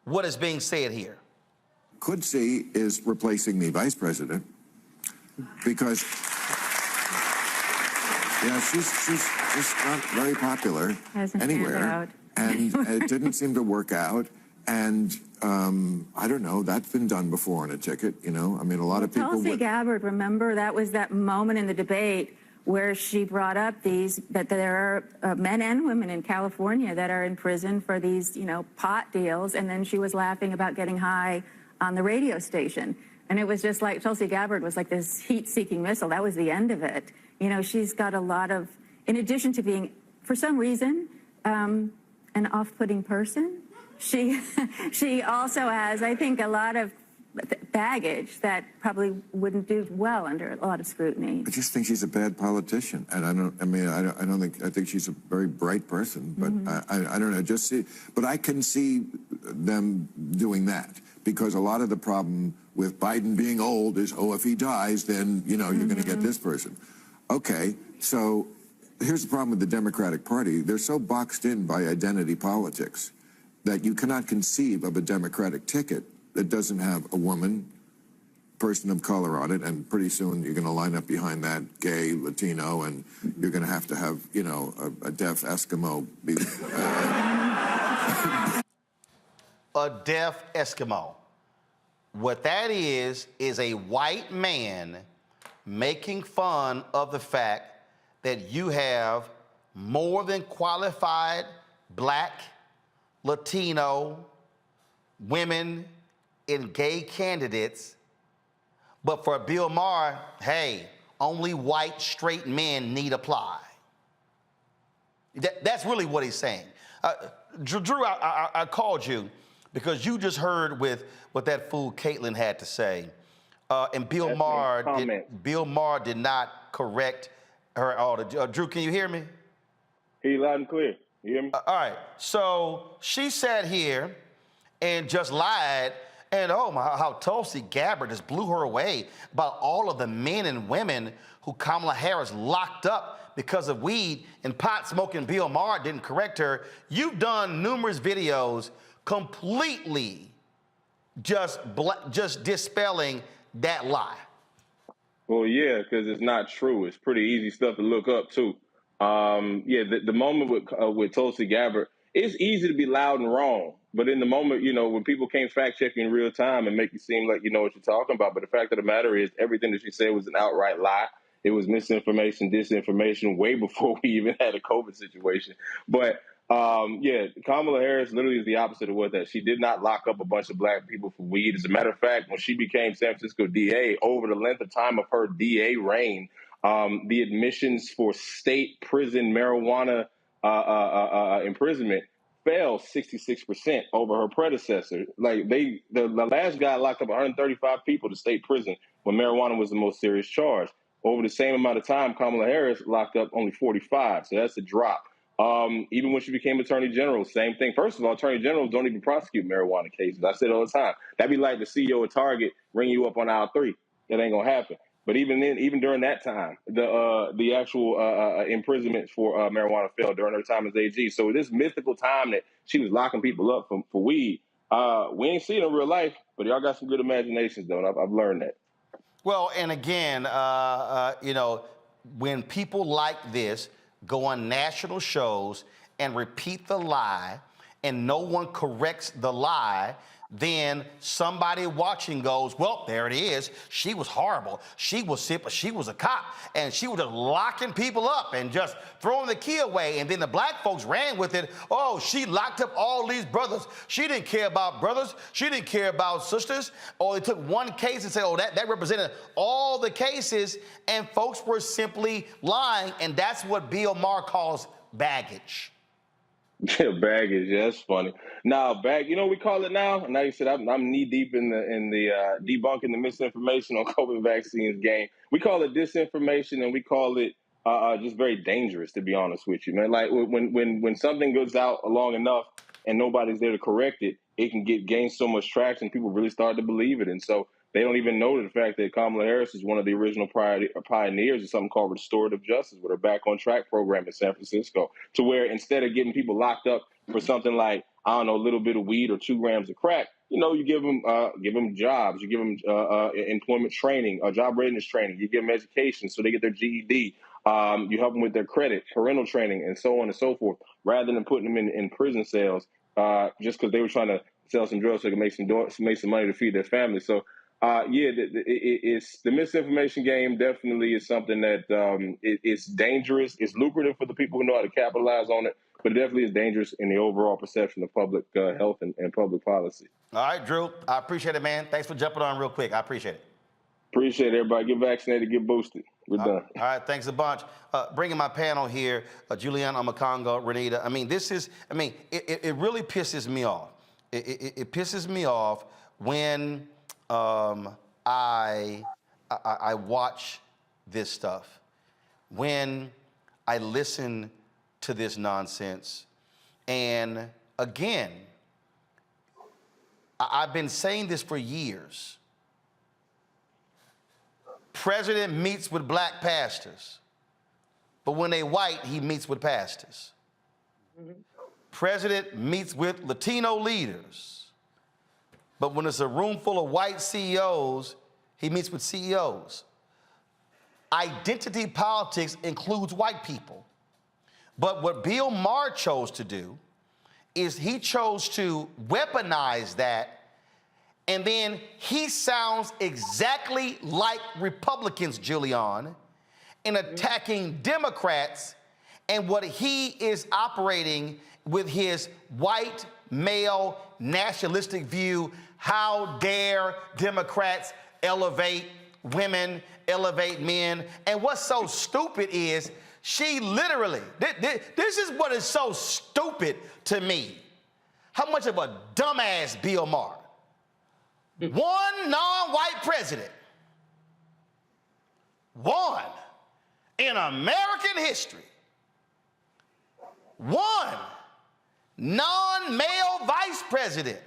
what is being said here. Could see is replacing the vice president because, yeah, she's just not very popular anywhere, and it didn't seem to work out. And I don't know, that's been done before on a ticket, you know. I mean, a lot of people. Tulsi Gabbard, remember that was that moment in the debate where she brought up that there are men and women in California that are in prison for these, pot deals, and then she was laughing about getting high on the radio station. And it was just like Tulsi Gabbard was like this heat-seeking missile. That was the end of it. She's got a lot of, in addition to being, for some reason, an off-putting person, she also has, I think, a lot of baggage that probably wouldn't do well under a lot of scrutiny. I just think she's a bad politician, and I think she's a very bright person, but I don't know. But I can see them doing that because a lot of the problem with Biden being old is, oh, if he dies, then you're going to get this person. Okay, so here's the problem with the Democratic Party. They're so boxed in by identity politics that you cannot conceive of a Democratic ticket that doesn't have a woman, person of color on it, and pretty soon you're going to line up behind that gay, Latino, and you're going to have, a deaf Eskimo. A deaf Eskimo. What that is a white man making fun of the fact that you have more than qualified black, Latino, women, and gay candidates, but for Bill Maher, hey, only white straight men need apply. That's really what he's saying. Drew, I called you because you just heard what that fool Caitlin had to say, and Bill Maher did not correct her at all. Drew, can you hear me? Hear you loud and clear. You hear me? All right. So she sat here and just lied. And how Tulsi Gabbard just blew her away about all of the men and women who Kamala Harris locked up because of weed and pot smoking. Bill Maher didn't correct her. You've done numerous videos completely just dispelling that lie. Well, yeah, because it's not true. It's pretty easy stuff to look up too. The moment with Tulsi Gabbard, it's easy to be loud and wrong. But in the moment, when people can't fact check you in real time and make you seem like you know what you're talking about. But the fact of the matter is everything that she said was an outright lie. It was misinformation, disinformation way before we even had a COVID situation. But Kamala Harris literally is the opposite of what that. She did not lock up a bunch of black people for weed. As a matter of fact, when she became San Francisco DA, over the length of time of her DA reign, the admissions for state prison marijuana imprisonment fell 66% over her predecessor. Like the last guy locked up 135 people to state prison when marijuana was the most serious charge. Over the same amount of time, Kamala Harris locked up only 45. So that's a drop. Even when she became Attorney General, same thing. First of all, Attorney Generals don't even prosecute marijuana cases. I say it all the time. That'd be like the CEO of Target ringing you up on aisle 3. That ain't gonna happen. But even then, even during that time, the actual imprisonment for marijuana fell during her time as AG. So this mythical time that she was locking people up for weed, we ain't seen it in real life. But y'all got some good imaginations, though. And I've learned that. Well, and again, when people like this go on national shows and repeat the lie, and no one corrects the lie, then somebody watching goes, well, there it is. She was horrible. She was sick, but she was a cop. And she was just locking people up and just throwing the key away. And then the black folks ran with it. Oh, she locked up all these brothers. She didn't care about brothers. She didn't care about sisters. Or they took one case and said, oh, that represented all the cases. And folks were simply lying. And that's what Bill Maher calls baggage. Yeah, baggage. Yeah, that's funny. Now, we call it now. Now you said I'm knee deep in the debunking the misinformation on COVID vaccines game. We call it disinformation, and we call it just very dangerous, to be honest with you, man. Like when something goes out long enough and nobody's there to correct it, it can gain so much traction. People really start to believe it, and so they don't even know the fact that Kamala Harris is one of the original pioneers of something called restorative justice with her Back on Track program in San Francisco, to where instead of getting people locked up for something like, I don't know, a little bit of weed or 2 grams of crack, you give them jobs, you give them employment training, job readiness training, you give them education so they get their GED, you help them with their credit, parental training, and so on and so forth, rather than putting them in prison cells just because they were trying to sell some drugs so they could make some money to feed their family. So it's the misinformation game definitely is something that it's dangerous. It's lucrative for the people who know how to capitalize on it, but it definitely is dangerous in the overall perception of public health and public policy. All right, Drew, I appreciate it, man. Thanks for jumping on real quick. I appreciate it. Appreciate it, everybody. Get vaccinated, get boosted. We're done. All right, thanks a bunch. Bringing my panel here, Juliana Amakongo, Renita. It really pisses me off. It pisses me off when I watch this stuff. When I listen to this nonsense, and again, I've been saying this for years. President meets with black pastors, but when they white, he meets with pastors. President meets with Latino leaders, but when it's a room full of white CEOs, he meets with CEOs. Identity politics includes white people. But what Bill Maher chose to do is he chose to weaponize that, and then he sounds exactly like Republicans, Julian, in attacking Democrats, and what he is operating with his white, male, nationalistic view. How dare Democrats elevate women, elevate men? And what's so stupid is she literally, this is what is so stupid to me. How much of a dumbass Bill Maher. One non-white president. One in American history. One non-male vice president.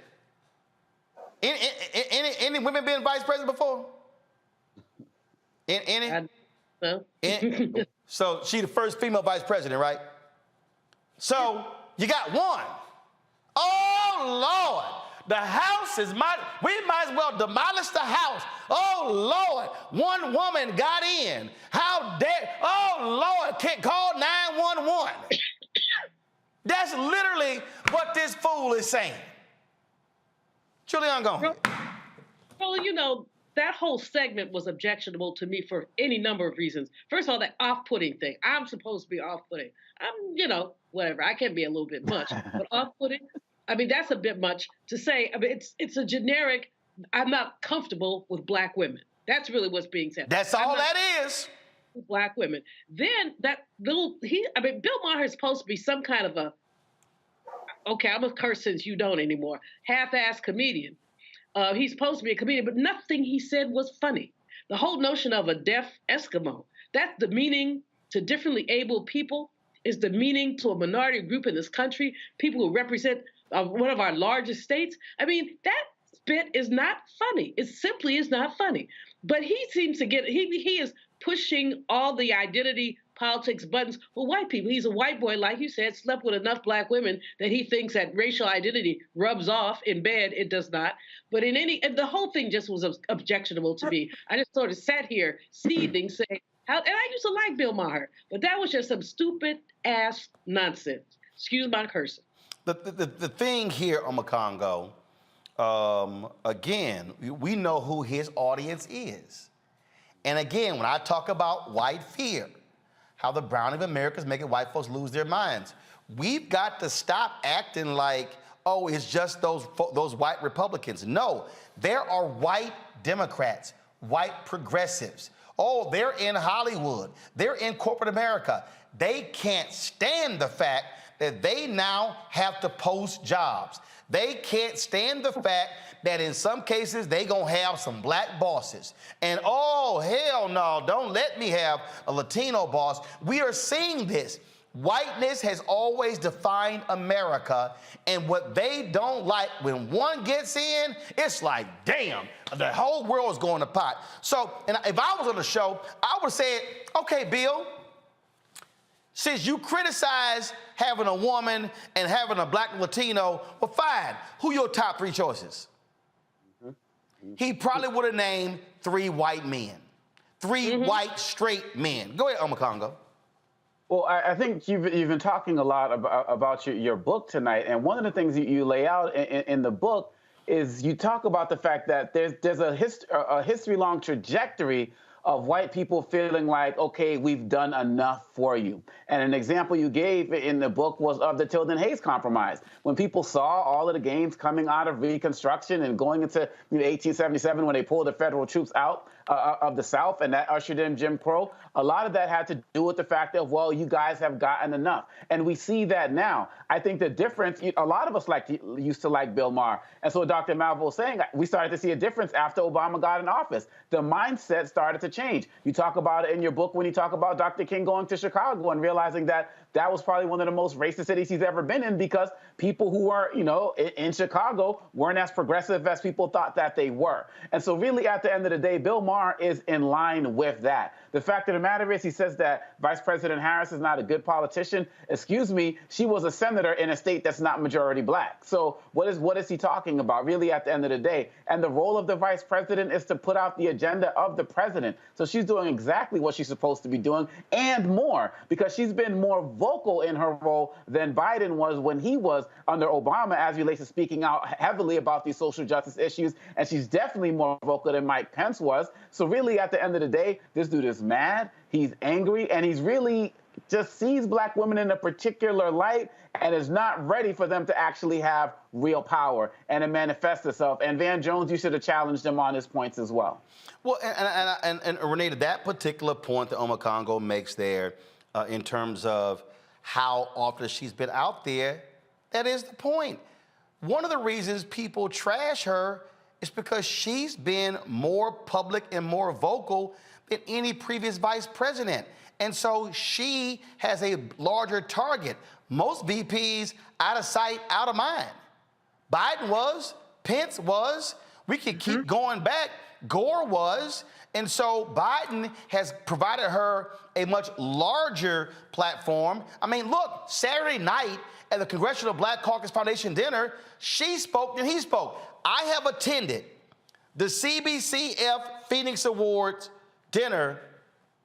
Any women been vice president before? Any? So she the first female vice president, right? So you got one. Oh, Lord. The house is we might as well demolish the house. Oh, Lord. One woman got in. How dare, oh, Lord, can't call 911. That's literally what this fool is saying. Julian, go ahead. Well, you know, that whole segment was objectionable to me for any number of reasons. First of all, that off-putting thing. I'm supposed to be off-putting. I'm, you know, whatever. I can be a little bit much. But off-putting, I mean, that's a bit much to say. I mean, it's a generic, I'm not comfortable with black women. That's really what's being said. That's all that is. Black women. Then that little, Bill Maher is supposed to be some kind of a, okay, I'm a curse since you don't anymore, half-assed comedian. He's supposed to be a comedian, but nothing he said was funny. The whole notion of a deaf Eskimo, that's demeaning to differently abled people, is demeaning to a minority group in this country, people who represent one of our largest states. I mean, that bit is not funny. It simply is not funny. But he seems to get, he is pushing all the identity politics buttons for white people. He's a white boy, like you said, slept with enough black women that he thinks that racial identity rubs off. In bed, it does not. But the whole thing just was objectionable to me. I just sort of sat here seething, saying, and I used to like Bill Maher, but that was just some stupid ass nonsense. Excuse my cursing. The thing here, Omakongo, again, we know who his audience is. And again, when I talk about white fear, how the browning of America is making white folks lose their minds, we've got to stop acting like, oh, it's just those white Republicans. No, there are white Democrats, white progressives. Oh, they're in Hollywood. They're in corporate America. They can't stand the fact that they now have to post jobs. They can't stand the fact that in some cases they gonna have some black bosses. And oh, hell no, don't let me have a Latino boss. We are seeing this. Whiteness has always defined America, and what they don't like, when one gets in, it's like, damn, the whole world's going to pot. So, and if I was on the show, I would say, okay, Bill, since you criticize having a woman and having a black Latino, well, fine. Who your top three choices? He probably would have named 3 white men, 3 white straight men. Go ahead, Omakongo. Well, I think you've been talking a lot about your book tonight, and one of the things you lay out in the book is you talk about the fact that there's a history-long trajectory of white people feeling like, okay, we've done enough for you. And an example you gave in the book was of the Tilden Hayes Compromise. When people saw all of the gains coming out of Reconstruction and going into 1877 when they pulled the federal troops out of the South, and that ushered in Jim Crow. A lot of that had to do with the fact that, well, you guys have gotten enough. And we see that now. I think the difference, a lot of us used to like Bill Maher. And so Dr. Malvo was saying, we started to see a difference after Obama got in office. The mindset started to change. You talk about it in your book when you talk about Dr. King going to Chicago and realizing that that was probably one of the most racist cities he's ever been in, because people who were, in Chicago weren't as progressive as people thought that they were. And so really at the end of the day, Bill Maher is in line with that. The fact of the matter is, he says that Vice President Harris is not a good politician. Excuse me, she was a senator in a state that's not majority black. So what is he talking about, really, at the end of the day? And the role of the vice president is to put out the agenda of the president. So she's doing exactly what she's supposed to be doing and more, because she's been more vocal in her role than Biden was when he was under Obama, as relates to speaking out heavily about these social justice issues. And she's definitely more vocal than Mike Pence was. So really, at the end of the day, this dude is mad, he's angry, and he's really just sees black women in a particular light and is not ready for them to actually have real power and to manifest itself. And Van Jones, you should have challenged him on his points as well. Well, and Renee, that particular point that Oma Congo makes there in terms of how often she's been out there, that is the point. One of the reasons people trash her is because she's been more public and more vocal than any previous vice president. And so she has a larger target. Most VPs out of sight, out of mind. Biden was, Pence was, we could keep going back, Gore was. And so Biden has provided her a much larger platform. I mean, look, Saturday night at the Congressional Black Caucus Foundation dinner, she spoke and he spoke. I have attended the CBCF Phoenix Awards dinner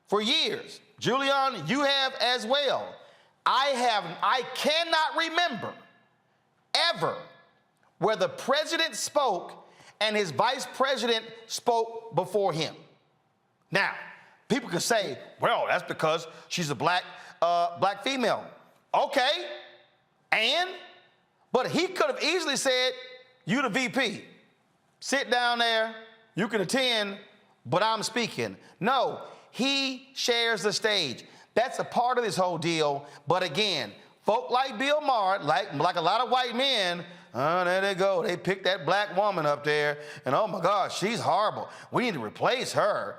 for years. Julian, you have as well. I cannot remember ever where the president spoke and his vice president spoke before him. Now, people can say, well, that's because she's a black female. Okay, but he could have easily said, you the VP, sit down there, you can attend, but I'm speaking. No, he shares the stage. That's a part of this whole deal. But again, folk like Bill Maher, like a lot of white men, there they go. They picked that black woman up there, and oh my gosh, she's horrible. We need to replace her.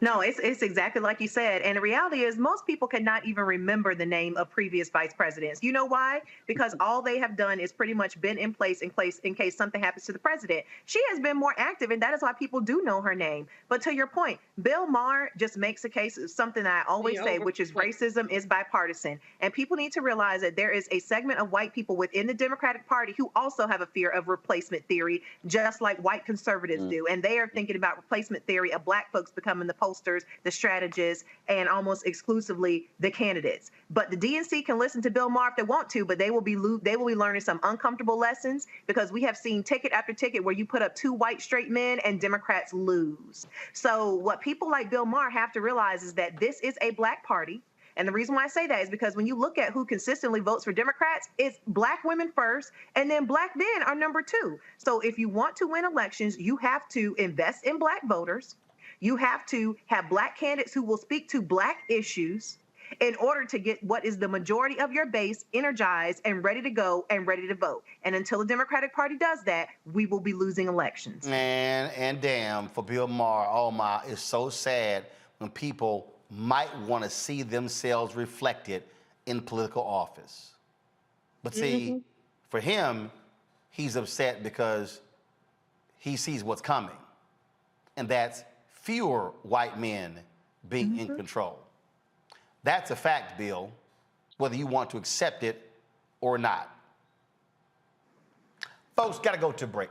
No, it's exactly like you said. And the reality is most people cannot even remember the name of previous vice presidents. You know why? Because all they have done is pretty much been in place in case something happens to the president. She has been more active, and that is why people do know her name. But to your point, Bill Maher just makes a case of something that I always say, which is racism is bipartisan. And people need to realize that there is a segment of white people within the Democratic Party who also have a fear of replacement theory, just like white conservatives do. And they are thinking about replacement theory of black folks becoming the posters, the strategists, and almost exclusively the candidates. But the DNC can listen to Bill Maher if they want to, but they will be learning some uncomfortable lessons, because we have seen ticket after ticket where you put up two white straight men and Democrats lose. So what people like Bill Maher have to realize is that this is a black party. And the reason why I say that is because when you look at who consistently votes for Democrats, it's black women first, and then black men are number two. So if you want to win elections, you have to invest in black voters. You have to have black candidates who will speak to black issues in order to get what is the majority of your base energized and ready to go and ready to vote. And until the Democratic Party does that, we will be losing elections. Man, and damn, for Bill Maher, oh my, it's so sad when people might want to see themselves reflected in political office. But see, for him, he's upset because he sees what's coming. And that's fewer white men being in control. That's a fact, Bill, whether you want to accept it or not. Folks, got to go to a break.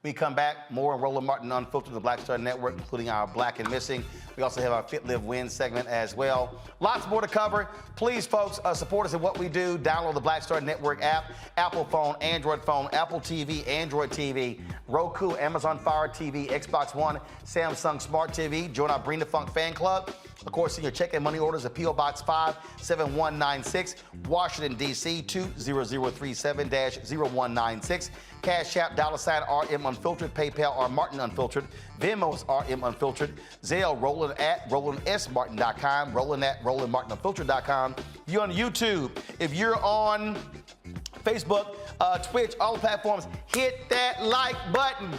We come back, more on Roland Martin Unfiltered, the Black Star Network, including our Black and Missing. We also have our Fit, Live, Win segment as well. Lots more to cover. Please, folks, support us in what we do. Download the Black Star Network app, Apple phone, Android phone, Apple TV, Android TV, Roku, Amazon Fire TV, Xbox One, Samsung Smart TV. Join our Bring the Funk fan club. Of course, send your check and money orders at P.O. Box 57196, Washington, D.C. 20037-0196. Cash App, $RM Unfiltered, PayPal, R Martin Unfiltered, Venmo's RM Unfiltered, Zelle, Roland at RolandSMartin.com, Roland at RolandMartinUnfiltered.com. If you're on YouTube, if you're on Facebook, Twitch, all the platforms, hit that like button.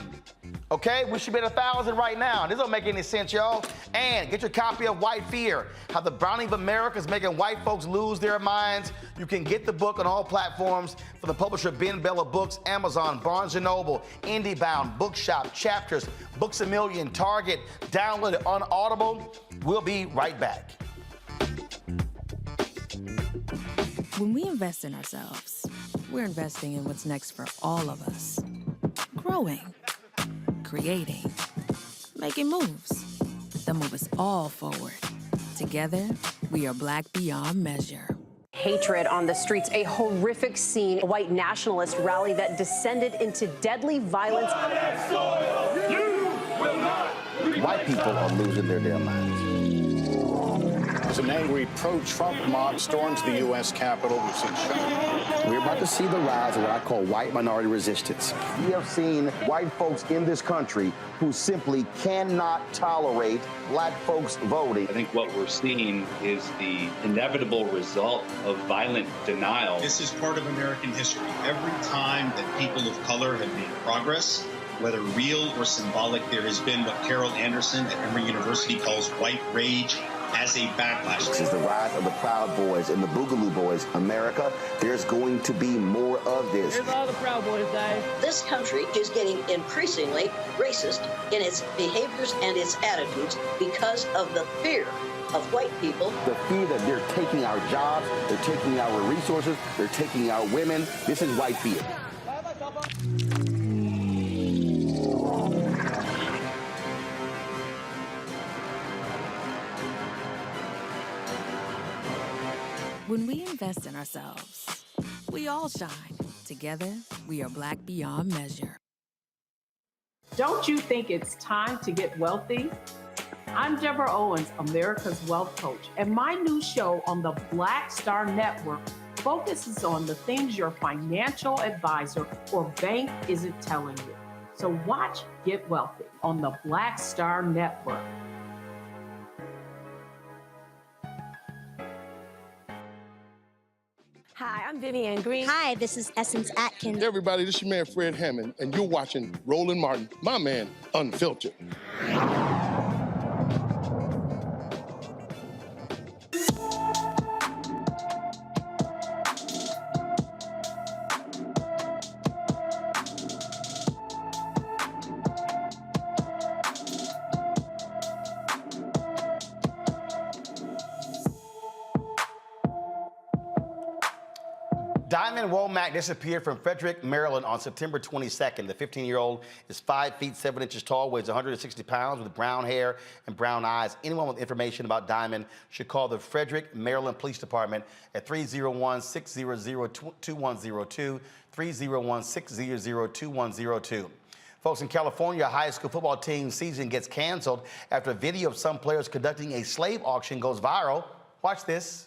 Okay, we should be at 1,000 right now. This don't make any sense, y'all. And get your copy of White Fear, How the Browning of America is Making White Folks Lose Their Minds. You can get the book on all platforms from the publisher Ben Bella Books, Amazon, Barnes & Noble, IndieBound, Bookshop, Chapters, Books A Million, Target. Download it on Audible. We'll be right back. When we invest in ourselves, we're investing in what's next for all of us. Growing, creating, making moves that move us all forward. Together, we are Black beyond measure. Hatred on the streets, a horrific scene, a white nationalist rally that descended into deadly violence. White people are losing their damn minds. An angry pro-Trump mob storms the U.S. Capitol. We've seen We're about to see the rise of what I call white minority resistance. We have seen white folks in this country who simply cannot tolerate black folks voting. I think what we're seeing is the inevitable result of violent denial. This is part of American history. Every time that people of color have made progress, whether real or symbolic, there has been what Carol Anderson at Emory University calls white rage as a backlash. This is the rise of the Proud Boys and the Boogaloo Boys. America, there's going to be more of this. Here's all the Proud Boys, guys. This country is getting increasingly racist in its behaviors and its attitudes because of the fear of white people. The fear that they're taking our jobs, they're taking our resources, they're taking our women. This is white fear. When we invest in ourselves, we all shine. Together, we are Black beyond measure. Don't you think it's time to get wealthy? I'm Deborah Owens, America's Wealth Coach, and my new show on the Black Star Network focuses on the things your financial advisor or bank isn't telling you. So watch Get Wealthy on the Black Star Network. Hi, I'm Vivian Green. Hi, this is Essence Atkins. Hey everybody, this is your man Fred Hammond, and you're watching Roland Martin, my man, Unfiltered. Diamond Womack disappeared from Frederick, Maryland on September 22nd. The 15-year-old is 5 feet 7 inches tall, weighs 160 pounds, with brown hair and brown eyes. Anyone with information about Diamond should call the Frederick, Maryland Police Department at 301-600-2102, 301-600-2102. Folks, in California, a high school football team season gets canceled after a video of some players conducting a slave auction goes viral. Watch this.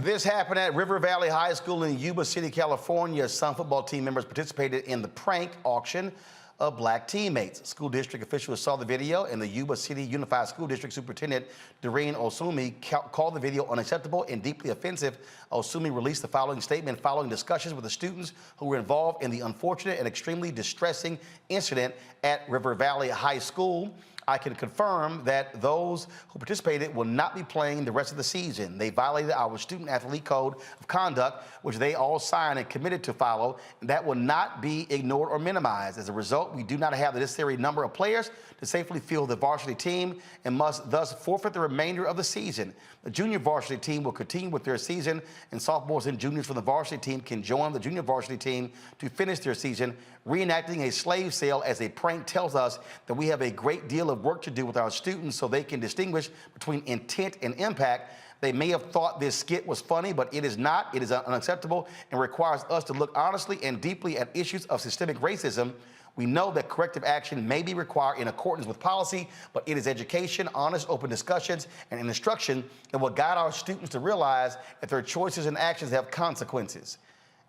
This happened at River Valley High School in Yuba City, California. Some football team members participated in the prank auction of black teammates. School district officials saw the video, and the Yuba City Unified School District Superintendent Doreen Osumi called the video unacceptable and deeply offensive. Osumi released the following statement following discussions with the students who were involved in the unfortunate and extremely distressing incident at River Valley High School. I can confirm that those who participated will not be playing the rest of the season. They violated our student-athlete code of conduct, which they all signed and committed to follow, and that will not be ignored or minimized. As a result, we do not have the necessary number of players to safely field the varsity team and must thus forfeit the remainder of the season. The junior varsity team will continue with their season, and sophomores and juniors from the varsity team can join the junior varsity team to finish their season. Reenacting a slave sale as a prank tells us that we have a great deal of work to do with our students so they can distinguish between intent and impact. They may have thought this skit was funny, but it is not. It is unacceptable and requires us to look honestly and deeply at issues of systemic racism. We know that corrective action may be required in accordance with policy, but it is education, honest, open discussions, and instruction that will guide our students to realize that their choices and actions have consequences.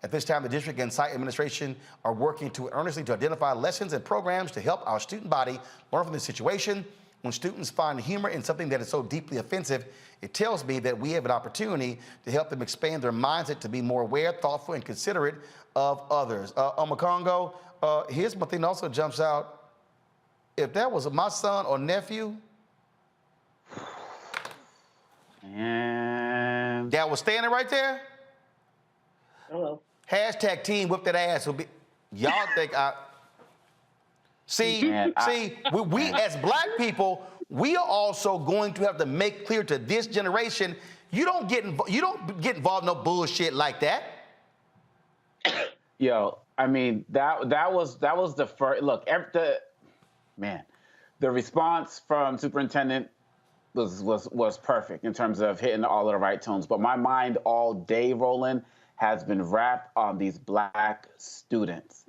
At this time, the district and site administration are working earnestly to identify lessons and programs to help our student body learn from this situation. When students find humor in something that is so deeply offensive, it tells me that we have an opportunity to help them expand their mindset to be more aware, thoughtful, and considerate of others. Omakongo, here's one thing that also jumps out. If that was my son or nephew, and that was standing right there. Hello. Hashtag team whip that ass. Will be, y'all think I... See, we as black people, we are also going to have to make clear to this generation, you don't get involved in no bullshit like that. Yo, I mean, that was the first look. The response from superintendent was perfect in terms of hitting all of the right tones. But my mind all day, Roland, has been wrapped on these black students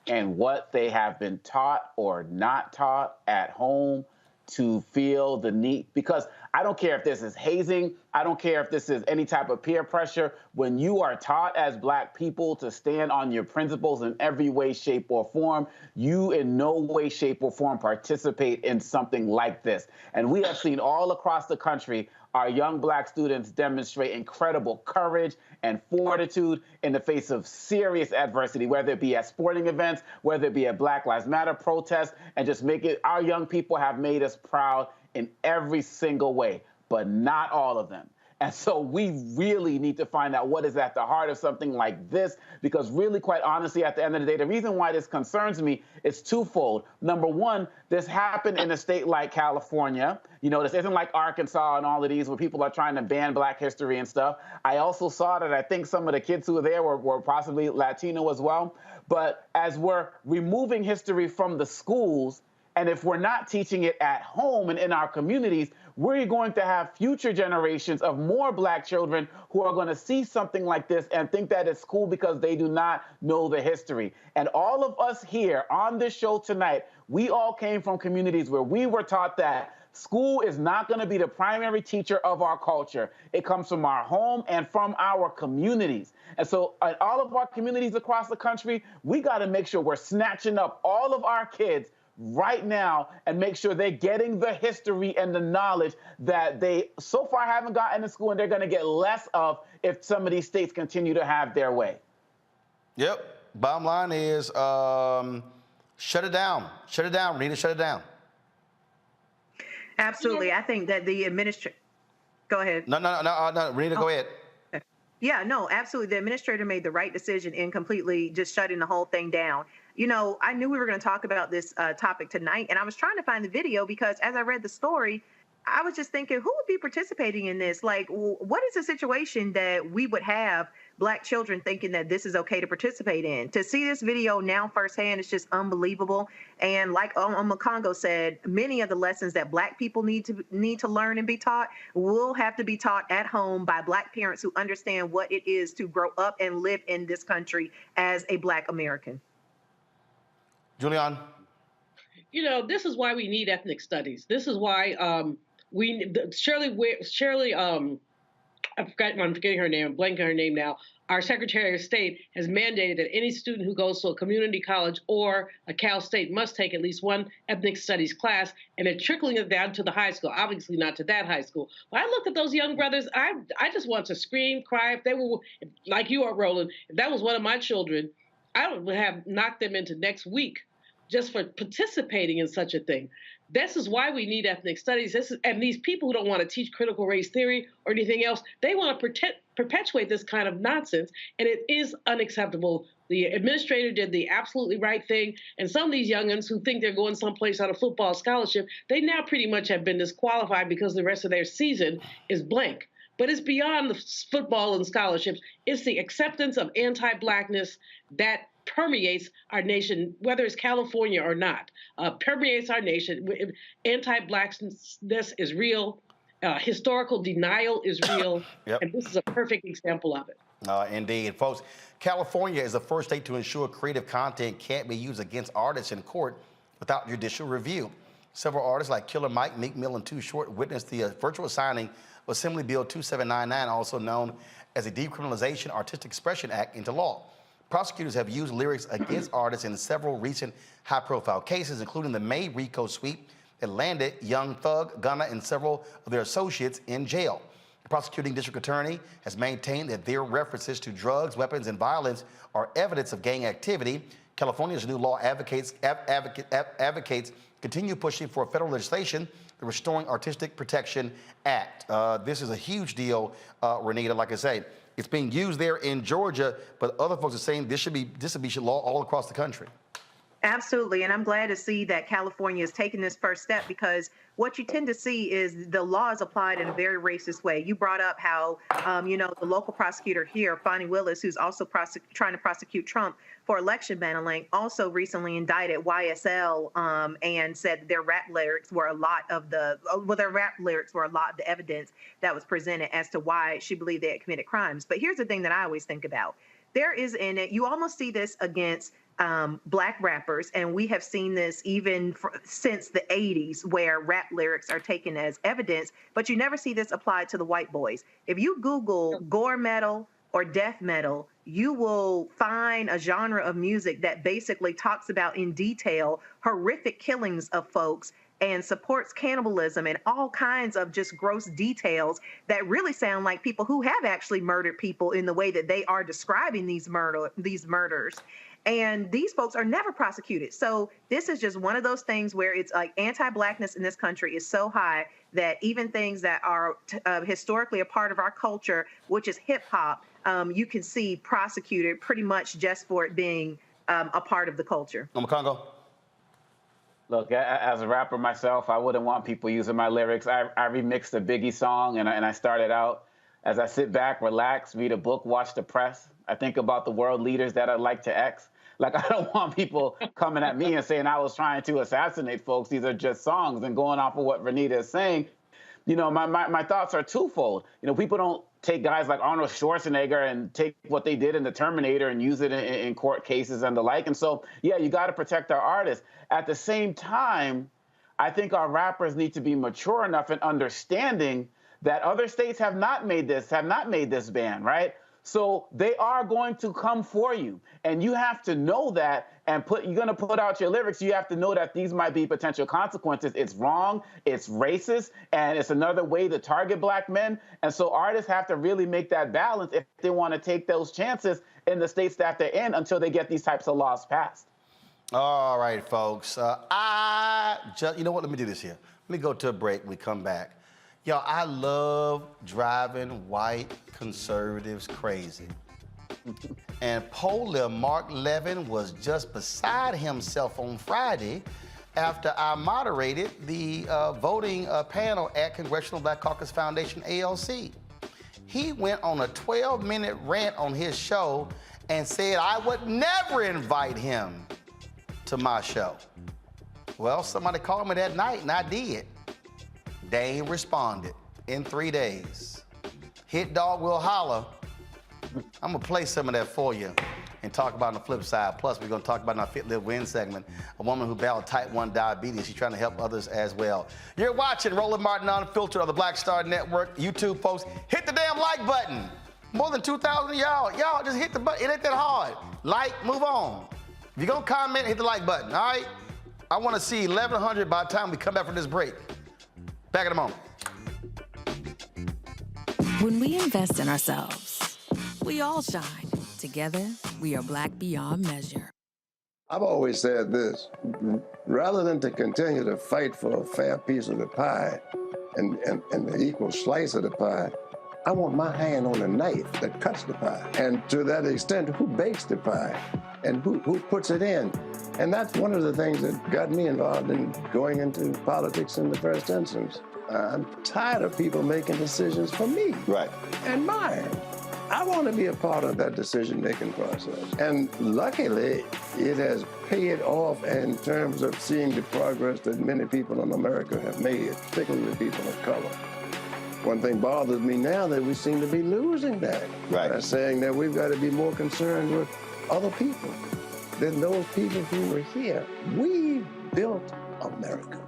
and what they have been taught or not taught at home to feel the need. Because I don't care if this is hazing, I don't care if this is any type of peer pressure. When you are taught as black people to stand on your principles in every way, shape, or form, you in no way, shape, or form participate in something like this. And we have seen all across the country our young black students demonstrate incredible courage and fortitude in the face of serious adversity, whether it be at sporting events, whether it be at Black Lives Matter protests, and just our young people have made us proud in every single way, but not all of them. And so we really need to find out what is at the heart of something like this, because really, quite honestly, at the end of the day, the reason why this concerns me is twofold. Number one, this happened in a state like California. You know, this isn't like Arkansas and all of these where people are trying to ban black history and stuff. I also saw that I think some of the kids who were there were possibly Latino as well. But as we're removing history from the schools, and if we're not teaching it at home and in our communities, we're going to have future generations of more black children who are going to see something like this and think that it's cool because they do not know the history. And all of us here on this show tonight, we all came from communities where we were taught that school is not going to be the primary teacher of our culture. It comes from our home and from our communities. And so in all of our communities across the country, we got to make sure we're snatching up all of our kids right now and make sure they're getting the history and the knowledge that they so far haven't gotten in school and they're going to get less of if some of these states continue to have their way. Yep. Bottom line is shut it down. Shut it down. We need to shut it down. Absolutely. I think that the administrator... Go ahead. No, Rita, go ahead. Yeah, no, absolutely. The administrator made the right decision in completely just shutting the whole thing down. You know, I knew we were going to talk about this topic tonight, and I was trying to find the video because as I read the story, I was just thinking, who would be participating in this? Like, what is the situation that we would have black children thinking that this is okay to participate in? To see this video now firsthand is just unbelievable. And like Omakongo said, many of the lessons that black people need to learn and be taught will have to be taught at home by black parents who understand what it is to grow up and live in this country as a black American. Julian? You know, this is why we need ethnic studies. This is why Shirley, I'm forgetting her name, I'm blanking her name now. Our Secretary of State has mandated that any student who goes to a community college or a Cal State must take at least one ethnic studies class, and they're trickling it down to the high school, obviously not to that high school. But I looked at those young brothers, I just want to scream, cry. If they were, like you are, Roland, if that was one of my children, I would have knocked them into next week just for participating in such a thing. This is why we need ethnic studies. And these people who don't want to teach critical race theory or anything else, they want to perpetuate this kind of nonsense, and it is unacceptable. The administrator did the absolutely right thing, and some of these youngins who think they're going someplace on a football scholarship, they now pretty much have been disqualified because the rest of their season is blank. But it's beyond the football and scholarships. It's the acceptance of anti-Blackness that permeates our nation, whether it's California or not, permeates our nation. Anti-Blackness is real. Historical denial is real. Yep. And this is a perfect example of it. Indeed. Folks, California is the first state to ensure creative content can't be used against artists in court without judicial review. Several artists like Killer Mike, Meek Mill, and Too Short witnessed the virtual signing of Assembly Bill 2799, also known as the Decriminalization Artistic Expression Act, into law. Prosecutors have used lyrics against artists in several recent high-profile cases, including the May RICO sweep that landed Young Thug, Gunna, and several of their associates in jail. The prosecuting district attorney has maintained that their references to drugs, weapons, and violence are evidence of gang activity. California's new law advocates continue pushing for federal legislation, the Restoring Artistic Protection Act. This is a huge deal, Renita. Like I say, it's being used there in Georgia, but other folks are saying this should be law all across the country. Absolutely. And I'm glad to see that California is taking this first step, because what you tend to see is the law is applied in a very racist way. You brought up how, the local prosecutor here, Fani Willis, who's also trying to prosecute Trump for election meddling, also recently indicted YSL and said their rap lyrics were a lot of the evidence that was presented as to why she believed they had committed crimes. But here's the thing that I always think about. There is in it, you almost see this against Black rappers, and we have seen this even since the 80s, where rap lyrics are taken as evidence, but you never see this applied to the white boys. If you Google gore metal or death metal, you will find a genre of music that basically talks about in detail horrific killings of folks and supports cannibalism and all kinds of just gross details that really sound like people who have actually murdered people in the way that they are describing these murders. And these folks are never prosecuted. So this is just one of those things where it's like anti-Blackness in this country is so high that even things that are historically a part of our culture, which is hip hop, you can see prosecuted pretty much just for it being a part of the culture. Congo. Look, as a rapper myself, I wouldn't want people using my lyrics. I remixed a Biggie song, and I started out as I sit back, relax, read a book, watch the press. I think about the world leaders that I'd like to X. Like, I don't want people coming at me and saying I was trying to assassinate folks. These are just songs. And going off of what Renita is saying, my thoughts are twofold. People don't take guys like Arnold Schwarzenegger and take what they did in The Terminator and use it in court cases and the like. And so, yeah, you got to protect our artists. At the same time, I think our rappers need to be mature enough in understanding that other states have not made this ban, right? So they are going to come for you. And you have to know that, and you're going to put out your lyrics. You have to know that these might be potential consequences. It's wrong, it's racist, and it's another way to target Black men. And so artists have to really make that balance if they want to take those chances in the states that they're in until they get these types of laws passed. All right, folks. You know what? Let me do this here. Let me go to a break. We come back. Yo, I love driving white conservatives crazy. And poller Mark Levin was just beside himself on Friday after I moderated the voting panel at Congressional Black Caucus Foundation, ALC. He went on a 12-minute rant on his show and said I would never invite him to my show. Well, somebody called me that night, and I did. They ain't responded in 3 days. Hit Dog Will Holler. I'm gonna play some of that for you and talk about on the flip side. Plus, we're gonna talk about in our Fit, Live, Win segment, a woman who battled type 1 diabetes. She's trying to help others as well. You're watching Roland Martin Unfiltered on the Black Star Network. YouTube folks, hit the damn like button. More than 2,000 of y'all just hit the button. It ain't that hard. Like, move on. If you're gonna comment, hit the like button, all right? I wanna see 1,100 by the time we come back from this break. Back in a moment. When we invest in ourselves, we all shine. Together, we are Black beyond measure. I've always said this, rather than to continue to fight for a fair piece of the pie and the equal slice of the pie, I want my hand on the knife that cuts the pie. And to that extent, who bakes the pie and who puts it in? And that's one of the things that got me involved in going into politics in the first instance. I'm tired of people making decisions for me. Right. And mine. I want to be a part of that decision-making process. And luckily, it has paid off in terms of seeing the progress that many people in America have made, particularly people of color. One thing bothers me now that we seem to be losing that. Right. By saying that we've got to be more concerned with other people than those people who were here. We built America.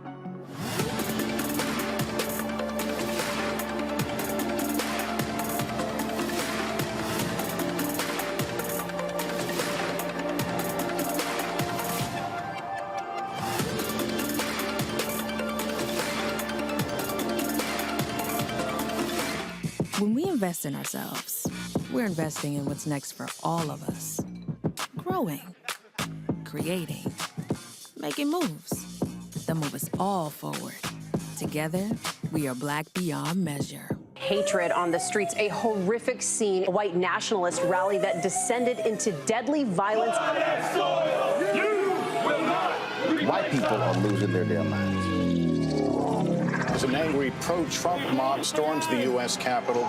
When we invest in ourselves, we're investing in what's next for all of us. Growing, creating, making moves that move us all forward. Together, we are Black beyond measure. Hatred on the streets, a horrific scene, a white nationalist rally that descended into deadly violence. White people are losing their damn minds. As an angry pro-Trump mob storms the U.S. Capitol,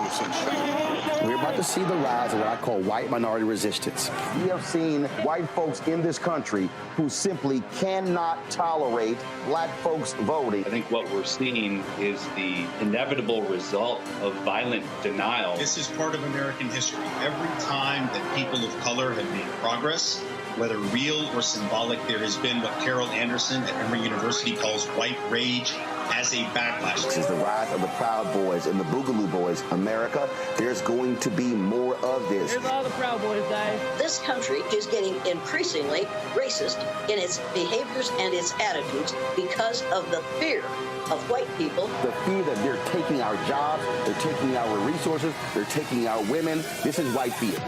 We're about to see the rise of what I call white minority resistance. We have seen white folks in this country who simply cannot tolerate black folks voting. I think what we're seeing is the inevitable result of violent denial. This is part of American history. Every time that people of color have made progress, whether real or symbolic, there has been what Carol Anderson at Emory University calls white rage as a backlash. This is the rise of the Proud Boys and the Boogaloo Boys. America, there's going to be more of this. Here's all the Proud Boys, guys. This country is getting increasingly racist in its behaviors and its attitudes because of the fear of white people. The fear that they're taking our jobs, they're taking our resources, they're taking our women. This is white fear.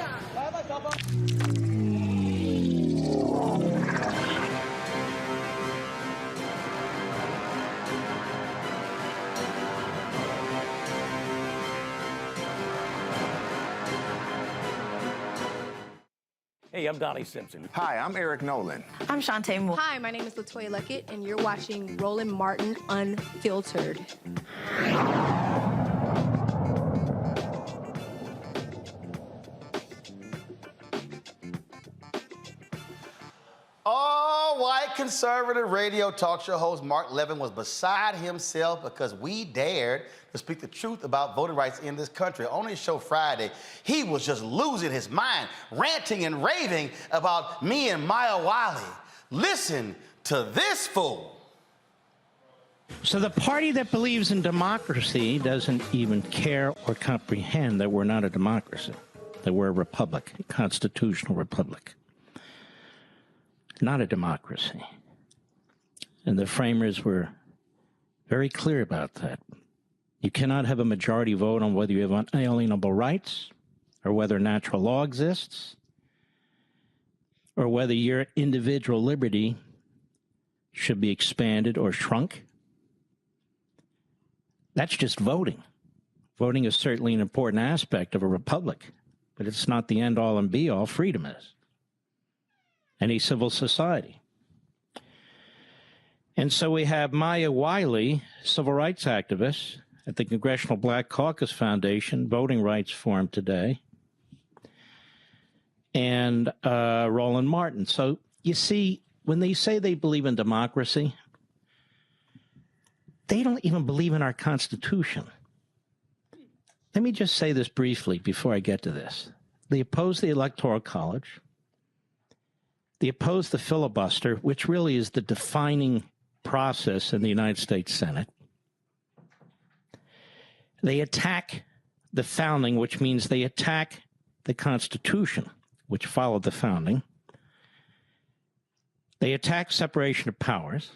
Hey, I'm Donnie Simpson. Hi, I'm Eric Nolan. I'm Shantae Moore. Hi, my name is LaToya Luckett, and you're watching Roland Martin Unfiltered. Oh, white conservative radio talk show host Mark Levin was beside himself because we dared to speak the truth about voting rights in this country. On his show Friday, he was just losing his mind, ranting and raving about me and Maya Wiley. Listen to this fool. So the party that believes in democracy doesn't even care or comprehend that we're not a democracy, that we're a republic, a constitutional republic. Not a democracy. And the framers were very clear about that. You cannot have a majority vote on whether you have unalienable rights or whether natural law exists or whether your individual liberty should be expanded or shrunk. That's just voting. Voting is certainly an important aspect of a republic, but it's not the end-all and be-all. Freedom is. Any civil society. And so we have Maya Wiley, civil rights activist at the Congressional Black Caucus Foundation, Voting Rights Forum today, and Roland Martin. So you see, when they say they believe in democracy, they don't even believe in our Constitution. Let me just say this briefly before I get to this. They oppose the Electoral College. They oppose the filibuster, which really is the defining process in the United States Senate. They attack the founding, which means they attack the Constitution, which followed the founding. They attack separation of powers.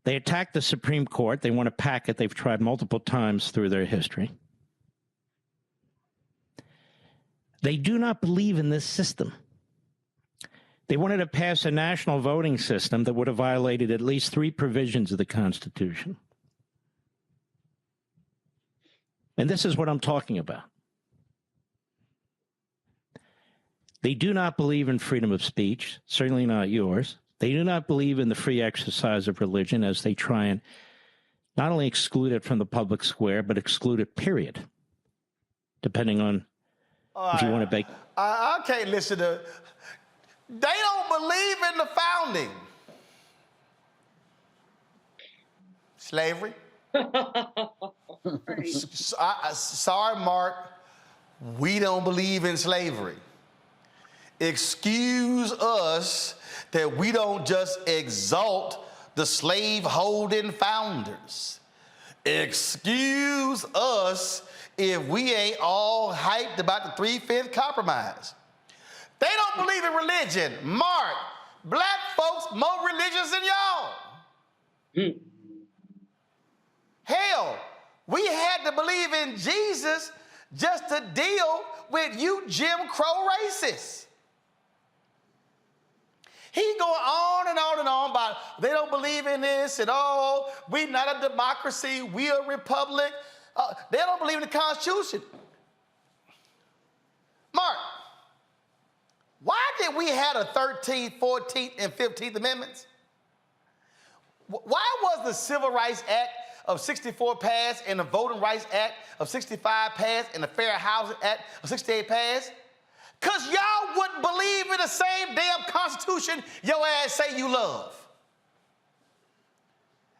They attack the Supreme Court. They want to pack it. They've tried multiple times through their history. They do not believe in this system. They wanted to pass a national voting system that would have violated at least 3 provisions of the Constitution. And this is what I'm talking about. They do not believe in freedom of speech, certainly not yours. They do not believe in the free exercise of religion, as they try and not only exclude it from the public square, but exclude it, period, depending on if you want to make... I can't listen to... They don't believe in the founding. Slavery? Sorry, Mark. We don't believe in slavery. Excuse us that we don't just exalt the slave-holding founders. Excuse us if we ain't all hyped about the 3-5 compromise. They don't believe in religion. Mark, black folks more religious than y'all. Hell, we had to believe in Jesus just to deal with you Jim Crow racists. He going on and on and on about they don't believe in this and all. We not a democracy. We a republic. They don't believe in the Constitution. Mark, why did we have a 13th, 14th, and 15th Amendments? Why was the Civil Rights Act of 64 passed and the Voting Rights Act of 65 passed and the Fair Housing Act of 68 passed? Because y'all wouldn't believe in the same damn Constitution your ass say you love.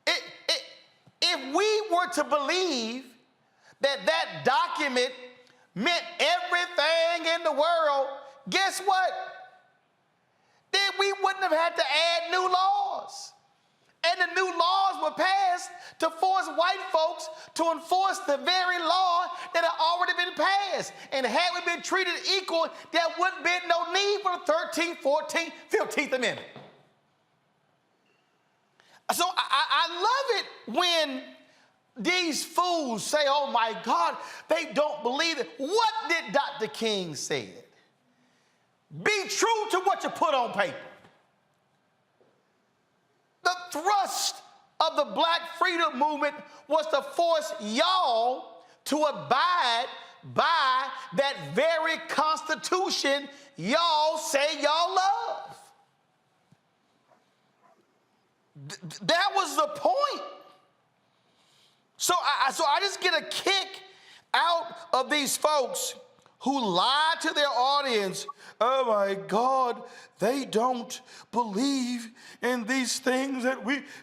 If we were to believe that that document meant everything in the world, guess what? Then we wouldn't have had to add new laws. And the new laws were passed to force white folks to enforce the very law that had already been passed. And had we been treated equal, there wouldn't be no need for the 13th, 14th, 15th Amendment. So I love it when these fools say, oh my God, they don't believe it. What did Dr. King say? Be true to what you put on paper. The thrust of the Black Freedom Movement was to force y'all to abide by that very Constitution y'all say y'all love. That was the point. So I just get a kick out of these folks who lie to their audience. Oh my God, they don't believe in these things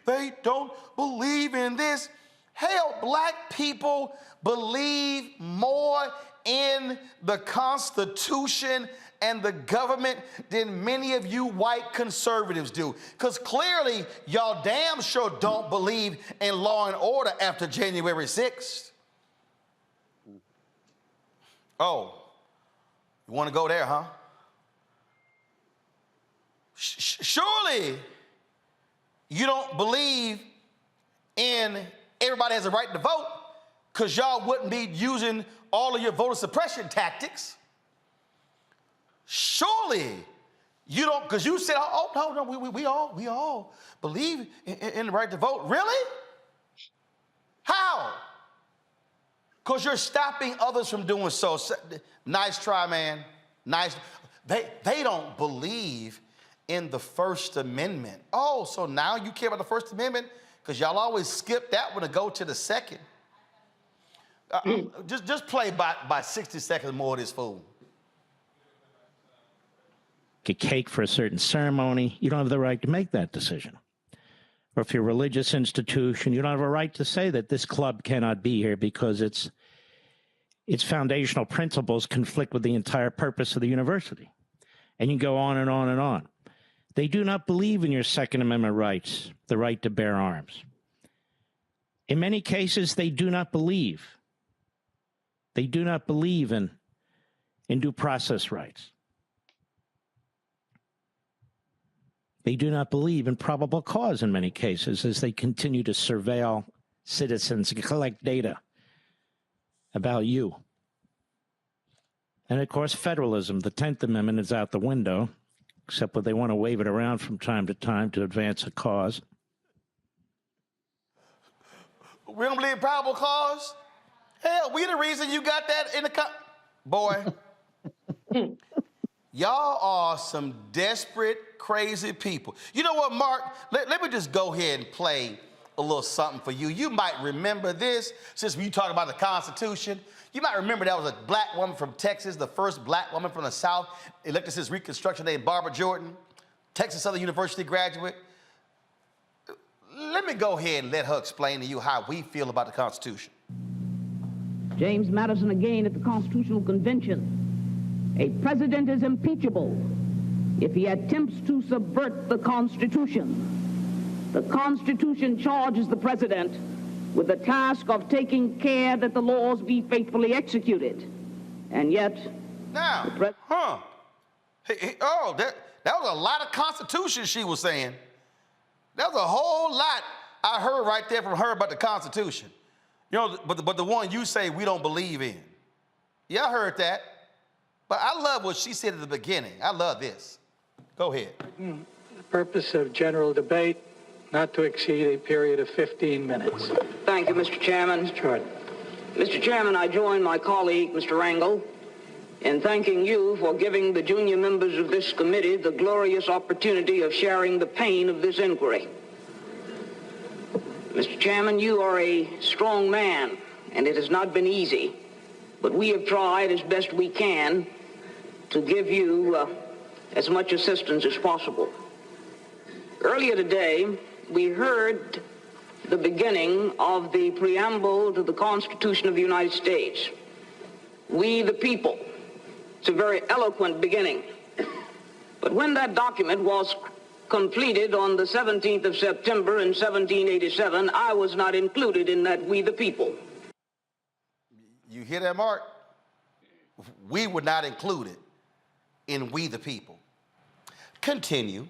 they don't believe in this. Hell, black people believe more in the Constitution and the government than many of you white conservatives do. Because clearly, y'all damn sure don't believe in law and order after January 6th. Oh, you want to go there, huh? Surely you don't believe in everybody has a right to vote, because y'all wouldn't be using all of your voter suppression tactics. Surely you don't, because you said, oh, no, we all believe in the right to vote. Really? How? Because you're stopping others from doing so. Nice try, man. Nice. They don't believe in the First Amendment. Oh, so now you care about the First Amendment? Because y'all always skip that one to go to the second. Just play by 60 seconds more of this fool. A cake for a certain ceremony, you don't have the right to make that decision. Or if you're a religious institution, you don't have a right to say that this club cannot be here because its foundational principles conflict with the entire purpose of the university. And you go on and on and on. They do not believe in your Second Amendment rights, the right to bear arms. In many cases, they do not believe. They do not believe in due process rights. They do not believe in probable cause in many cases as they continue to surveil citizens and collect data about you. And of course, federalism, the 10th Amendment, is out the window, except that they want to wave it around from time to time to advance a cause. We don't believe in probable cause? Hell, we the reason you got that in the boy. Y'all are some desperate, crazy people. You know what, Mark? Let me just go ahead and play a little something for you. You might remember this, since you talk about the Constitution. You might remember that was a black woman from Texas, the first black woman from the South, elected since Reconstruction, named Barbara Jordan, Texas Southern University graduate. Let me go ahead and let her explain to you how we feel about the Constitution. James Madison again at the Constitutional Convention. A president is impeachable if he attempts to subvert the Constitution. The Constitution charges the president with the task of taking care that the laws be faithfully executed. And yet, now, that was a lot of Constitution she was saying. That was a whole lot I heard right there from her about the Constitution. You know, but the one you say we don't believe in. Yeah, I heard that. But I love what she said at the beginning. I love this. Go ahead. The purpose of general debate, not to exceed a period of 15 minutes. Thank you, Mr. Chairman. Mr. Jordan. Mr. Chairman, I join my colleague, Mr. Rangel, in thanking you for giving the junior members of this committee the glorious opportunity of sharing the pain of this inquiry. Mr. Chairman, you are a strong man, and it has not been easy, but we have tried as best we can to give you as much assistance as possible. Earlier today, we heard the beginning of the preamble to the Constitution of the United States. We the people. It's a very eloquent beginning. But when that document was completed on the 17th of September in 1787, I was not included in that we the people. You hear that, Mark? We were not included in we the people. Continue.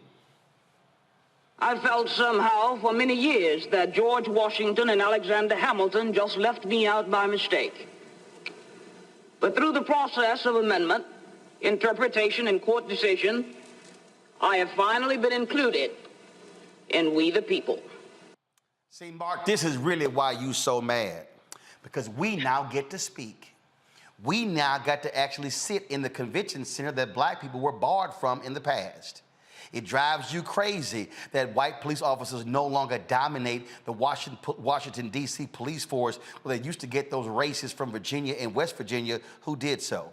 I felt somehow for many years that George Washington and Alexander Hamilton just left me out by mistake. But through the process of amendment, interpretation, and court decision, I have finally been included in we the people. See, Mark, this is really why you so mad. Because we now get to speak. We now got to actually sit in the convention center that black people were barred from in the past. It drives you crazy that white police officers no longer dominate the Washington, D.C. police force, where they used to get those racists from Virginia and West Virginia who did so.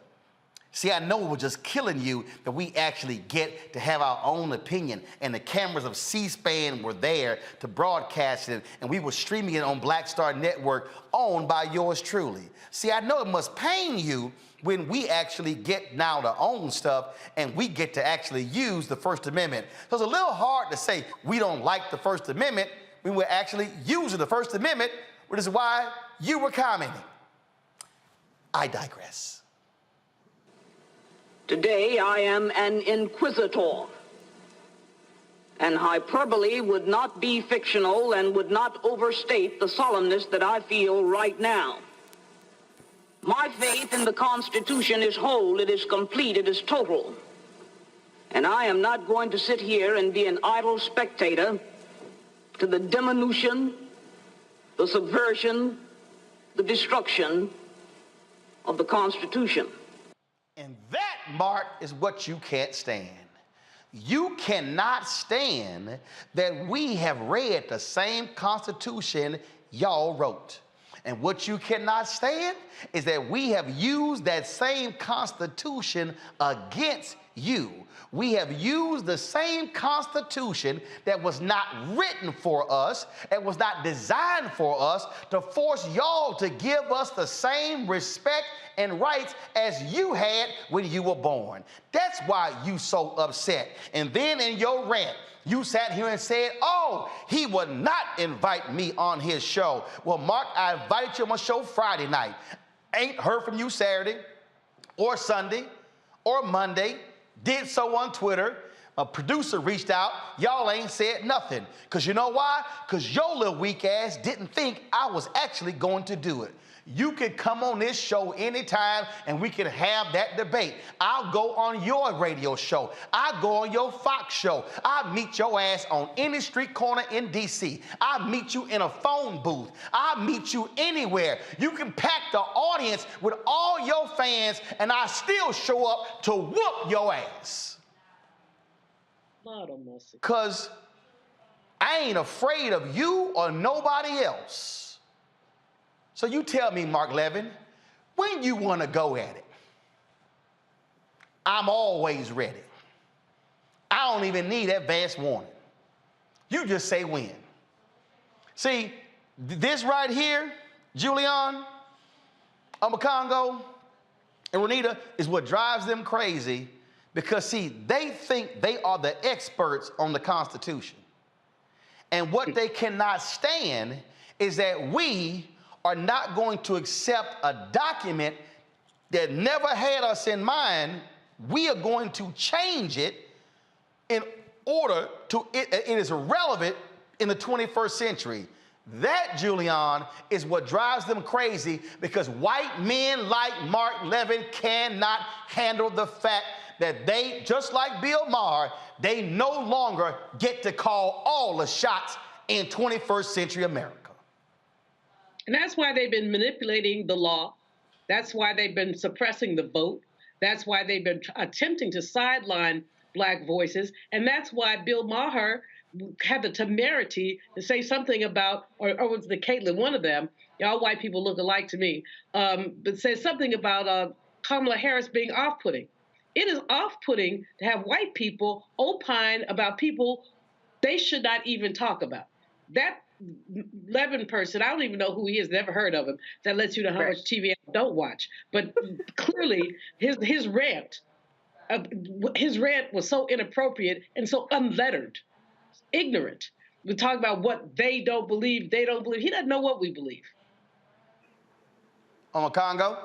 See, I know it was just killing you that we actually get to have our own opinion, and the cameras of C-SPAN were there to broadcast it, and we were streaming it on Black Star Network, owned by yours truly. See, I know it must pain you when we actually get now to own stuff and we get to actually use the First Amendment. So it's a little hard to say we don't like the First Amendment when we're actually using the First Amendment, which is why you were commenting. I digress. Today, I am an inquisitor, and hyperbole would not be fictional and would not overstate the solemnness that I feel right now. My faith in the Constitution is whole, it is complete, it is total, and I am not going to sit here and be an idle spectator to the diminution, the subversion, the destruction of the Constitution. And that, Mark, is what you can't stand. You cannot stand that we have read the same Constitution y'all wrote. And what you cannot stand is that we have used that same Constitution against you. We have used the same Constitution that was not written for us and was not designed for us to force y'all to give us the same respect and rights as you had when you were born. That's why you so upset. And then in your rant, you sat here and said, oh, he would not invite me on his show. Well, Mark, I invited you on my show Friday night. Ain't heard from you Saturday or Sunday or Monday. Did so on Twitter. A producer reached out. Y'all ain't said nothing. Because you know why? Because your little weak ass didn't think I was actually going to do it. You can come on this show anytime and we can have that debate. I'll go on your radio show. I'll go on your Fox show. I'll meet your ass on any street corner in D.C. I'll meet you in a phone booth. I'll meet you anywhere. You can pack the audience with all your fans and I still show up to whoop your ass. Because I ain't afraid of you or nobody else. So you tell me, Mark Levin, when you want to go at it. I'm always ready. I don't even need advance warning. You just say when. See, this right here, Julian, Congo, and Renita, is what drives them crazy because, see, they think they are the experts on the Constitution. And what they cannot stand is that we are not going to accept a document that never had us in mind. We are going to change it in order to, it is relevant in the 21st century. That, Julian, is what drives them crazy because white men like Mark Levin cannot handle the fact that they, just like Bill Maher, they no longer get to call all the shots in 21st century America. And that's why they've been manipulating the law. That's why they've been suppressing the vote. That's why they've been attempting to sideline Black voices. And that's why Bill Maher had the temerity to say something about, or was the Caitlin, one of them, all white people look alike to me, but said something about Kamala Harris being off-putting. It is off-putting to have white people opine about people they should not even talk about. That Levin person, I don't even know who he is, never heard of him. That lets you know how much TV I don't watch. But clearly, his rant was so inappropriate and so unlettered, ignorant. We talk about what they don't believe. He doesn't know what we believe. Congo?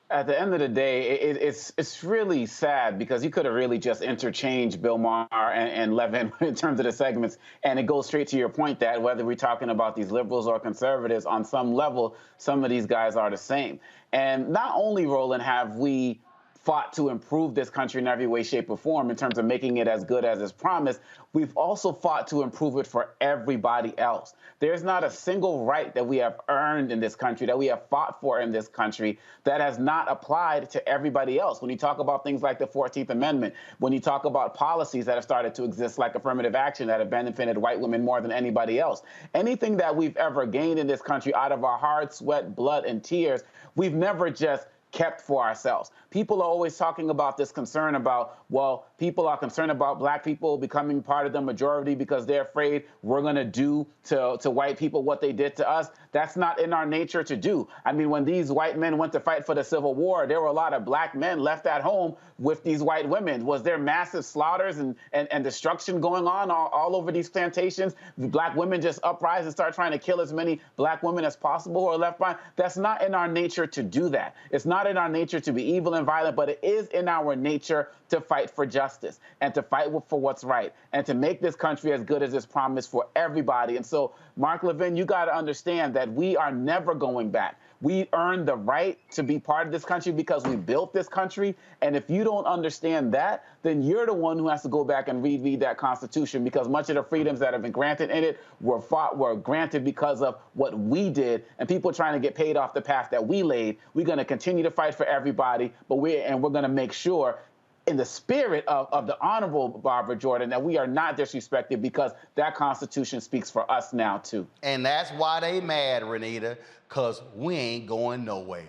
At the end of the day, it's really sad because you could have really just interchanged Bill Maher and Levin in terms of the segments, and it goes straight to your point that whether we're talking about these liberals or conservatives, on some level, some of these guys are the same. And not only, Roland, have we fought to improve this country in every way, shape, or form in terms of making it as good as it's promised, we've also fought to improve it for everybody else. There's not a single right that we have earned in this country, that we have fought for in this country, that has not applied to everybody else. When you talk about things like the 14th Amendment, when you talk about policies that have started to exist like affirmative action that have benefited white women more than anybody else, anything that we've ever gained in this country out of our hard sweat, blood, and tears, we've never just kept for ourselves. People are always talking about this concern about, well, people are concerned about Black people becoming part of the majority because they're afraid we're going to do to white people what they did to us. That's not in our nature to do. I mean, when these white men went to fight for the Civil War, there were a lot of Black men left at home with these white women. Was there massive slaughters and destruction going on all over these plantations? Black women just uprise and start trying to kill as many Black women as possible who are left behind? That's not in our nature to do that. It's not in our nature to be evil and violent, but it is in our nature to fight for justice and to fight for what's right and to make this country as good as it's promised for everybody. And so, Mark Levin, you got to understand that we are never going back. We earned the right to be part of this country because we built this country. And if you don't understand that, then you're the one who has to go back and reread that Constitution, because much of the freedoms that have been granted in it were granted because of what we did, and people trying to get paid off the path that we laid. We're going to continue to fight for everybody, but we're going to make sure, in the spirit of the Honorable Barbara Jordan, that we are not disrespected, because that Constitution speaks for us now, too. And that's why they mad, Renita, because we ain't going nowhere.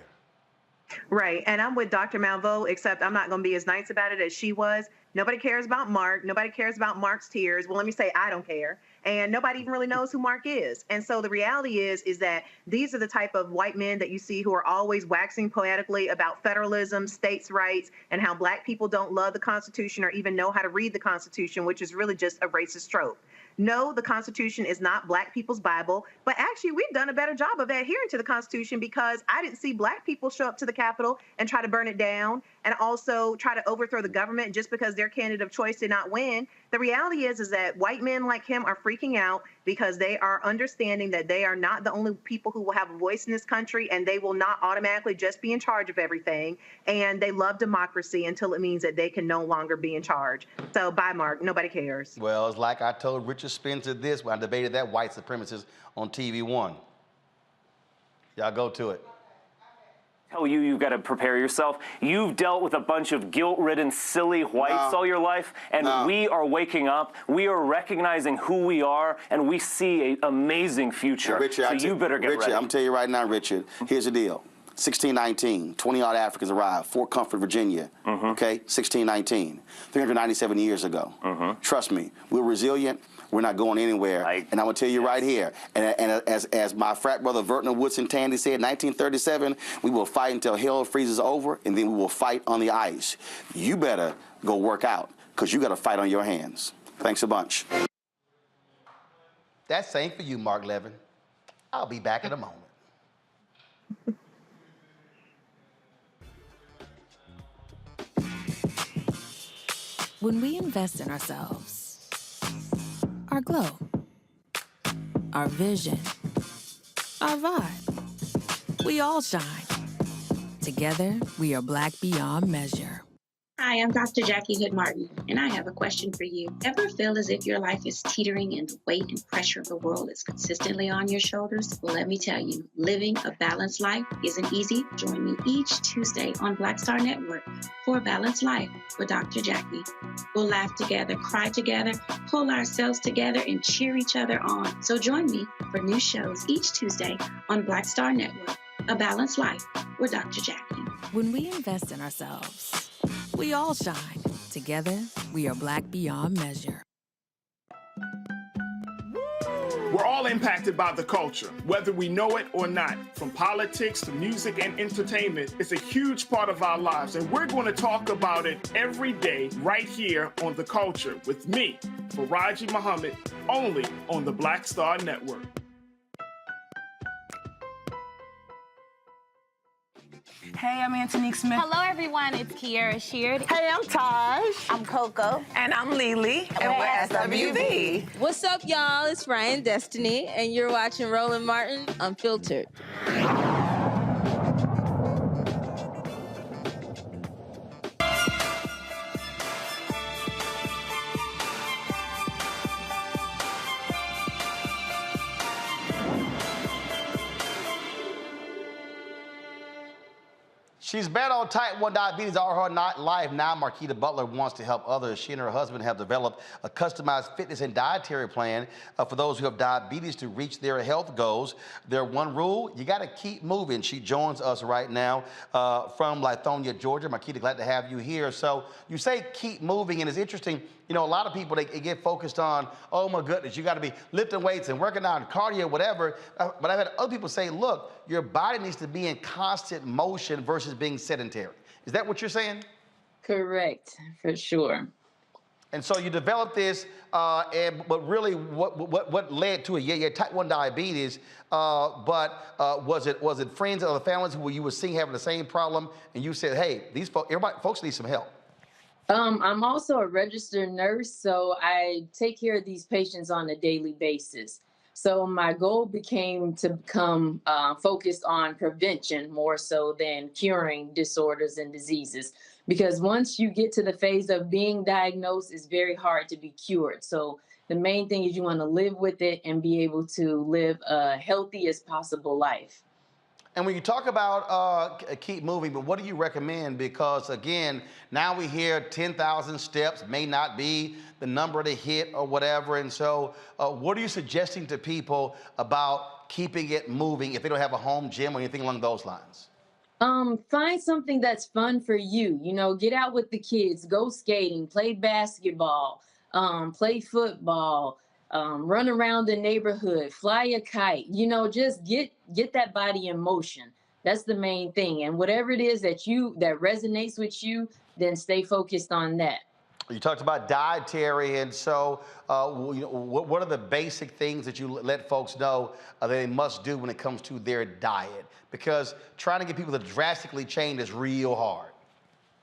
Right. And I'm with Dr. Malveaux, except I'm not going to be as nice about it as she was. Nobody cares about Mark. Nobody cares about Mark's tears. Well, let me say I don't care. And nobody even really knows who Mark is. And so the reality is that these are the type of white men that you see who are always waxing poetically about federalism, states' rights, and how Black people don't love the Constitution or even know how to read the Constitution, which is really just a racist trope. No, the Constitution is not Black people's Bible, but actually we've done a better job of adhering to the Constitution, because I didn't see Black people show up to the Capitol and try to burn it down and also try to overthrow the government just because their candidate of choice did not win. The reality is that white men like him are freaking out. because they are understanding that they are not the only people who will have a voice in this country, and they will not automatically just be in charge of everything. And they love democracy until it means that they can no longer be in charge. So bye, Mark. Nobody cares. Well, it's like I told Richard Spencer this when I debated that white supremacist on TV One. Y'all go to it. Tell you you've got to prepare yourself. You've dealt with a bunch of guilt-ridden, silly whites all your life, and we are waking up. We are recognizing who we are, and we see an amazing future. Hey, Richard, so you better get ready. I'm telling you right now, Richard, here's the deal. 1619, 20-odd Africans arrived, Fort Comfort, Virginia, okay? 1619, 397 years ago. Trust me, we're resilient. We're not going anywhere. And I'm going to tell you right here, and as my frat brother Vertner Woodson Tandy said, 1937, we will fight until hell freezes over, and then we will fight on the ice. You better go work out, because you got a fight on your hands. Thanks a bunch. That's same for you, Mark Levin. I'll be back in a moment. When we invest in ourselves, our glow, our vision, our vibe, we all shine. Together, we are black beyond measure. Hi, I'm Dr. Jackie Hood Martin, and I have a question for you. Ever feel as if your life is teetering and the weight and pressure of the world is consistently on your shoulders? Well, let me tell you, living a balanced life isn't easy. Join me each Tuesday on Black Star Network for A Balanced Life with Dr. Jackie. We'll laugh together, cry together, pull ourselves together, and cheer each other on. So join me for new shows each Tuesday on Black Star Network, A Balanced Life with Dr. Jackie. When we invest in ourselves, we all shine. Together, we are black beyond measure. We're all impacted by the culture, whether we know it or not. From politics to music and entertainment, it's a huge part of our lives, and we're going to talk about it every day right here on The Culture with me, Faraji Muhammad, only on the Black Star Network. Hey, I'm Antonique Smith. Hello, everyone. It's Kiara Sheard. Hey, I'm Taj. I'm Coco. And I'm Lily. And we're SWV. What's up, y'all? It's Ryan Destiny, and you're watching Roland Martin Unfiltered. She's battled type 1 diabetes all her life. Now, Marquita Butler wants to help others. She and her husband have developed a customized fitness and dietary plan for those who have diabetes to reach their health goals. Their one rule, you got to keep moving. She joins us right now from Lithonia, Georgia. Marquita, glad to have you here. So you say keep moving, and it's interesting. You know, a lot of people, they get focused on, oh my goodness, you got to be lifting weights and working out, cardio, whatever. But I've had other people say, look, your body needs to be in constant motion versus being sedentary. Is that what you're saying? Correct, for sure. And so you developed this, but really what led to it? Yeah, type 1 diabetes, but was it friends or the families who you were seeing having the same problem, and you said, hey, these folks need some help? I'm also a registered nurse, so I take care of these patients on a daily basis. So my goal became to become focused on prevention more so than curing disorders and diseases. Because once you get to the phase of being diagnosed, it's very hard to be cured. So the main thing is you want to live with it and be able to live a healthiest possible life. And when you talk about keep moving, but what do you recommend? Because again, now we hear 10,000 steps may not be the number to hit or whatever. And so what are you suggesting to people about keeping it moving if they don't have a home gym or anything along those lines? Find something that's fun for you. You know, get out with the kids, go skating, play basketball, play football, run around the neighborhood, fly a kite, you know, just get that body in motion. That's the main thing. And whatever it is that resonates with you, then stay focused on that. You talked about dietary, and so what are the basic things that you let folks know they must do when it comes to their diet? Because trying to get people to drastically change is real hard.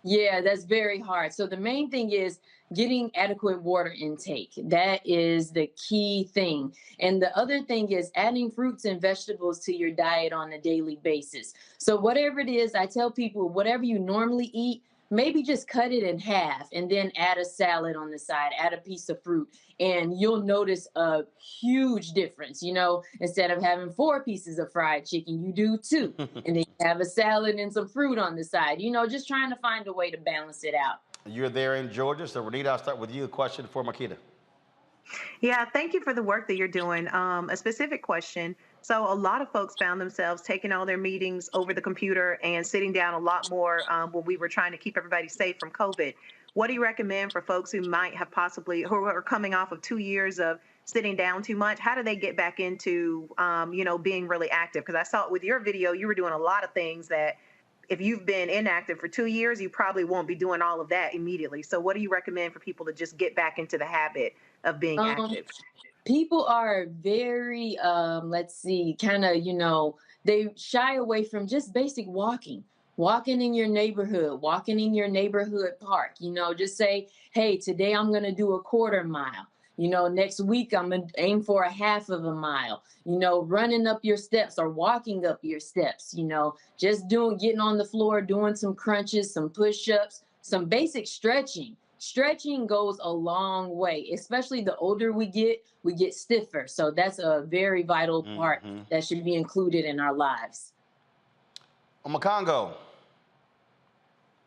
Yeah, that's very hard. So the main thing is getting adequate water intake. That is the key thing. And the other thing is adding fruits and vegetables to your diet on a daily basis. So whatever it is, I tell people, whatever you normally eat, maybe just cut it in half and then add a salad on the side, add a piece of fruit, and you'll notice a huge difference. You know, instead of having 4 pieces of fried chicken, you do 2, and then you have a salad and some fruit on the side. You know, just trying to find a way to balance it out. You're there in Georgia, so Renita, I'll start with you. A question for Makita. Yeah, thank you for the work that you're doing. A specific question. So a lot of folks found themselves taking all their meetings over the computer and sitting down a lot more when we were trying to keep everybody safe from COVID. What do you recommend for folks who might have who are coming off of 2 years of sitting down too much? How do they get back into, being really active? Because I saw it with your video, you were doing a lot of things that if you've been inactive for 2 years, you probably won't be doing all of that immediately. So what do you recommend for people to just get back into the habit of being active? People are very, they shy away from just basic walking in your neighborhood, walking in your neighborhood park. Just say, hey, today I'm going to do a 1/4 mile. Next week I'm going to aim for a 1/2 mile, running up your steps or walking up your steps, just getting on the floor, doing some crunches, some push-ups, some basic stretching. Stretching goes a long way, especially the older we get stiffer. So that's a very vital part that should be included in our lives. Makongo.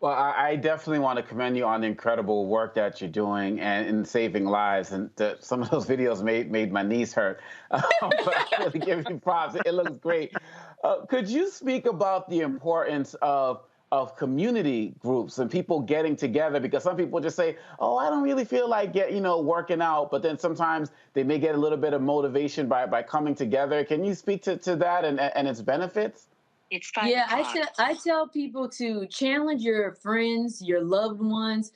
Well, I definitely want to commend you on the incredible work that you're doing and in saving lives. And some of those videos made my knees hurt. But I really give you props. It looks great. Could you speak about the importance of community groups and people getting together? Because some people just say, oh, I don't really feel like working out. But then sometimes they may get a little bit of motivation by coming together. Can you speak to that and its benefits? It's fine. Yeah, I tell people to challenge your friends, your loved ones.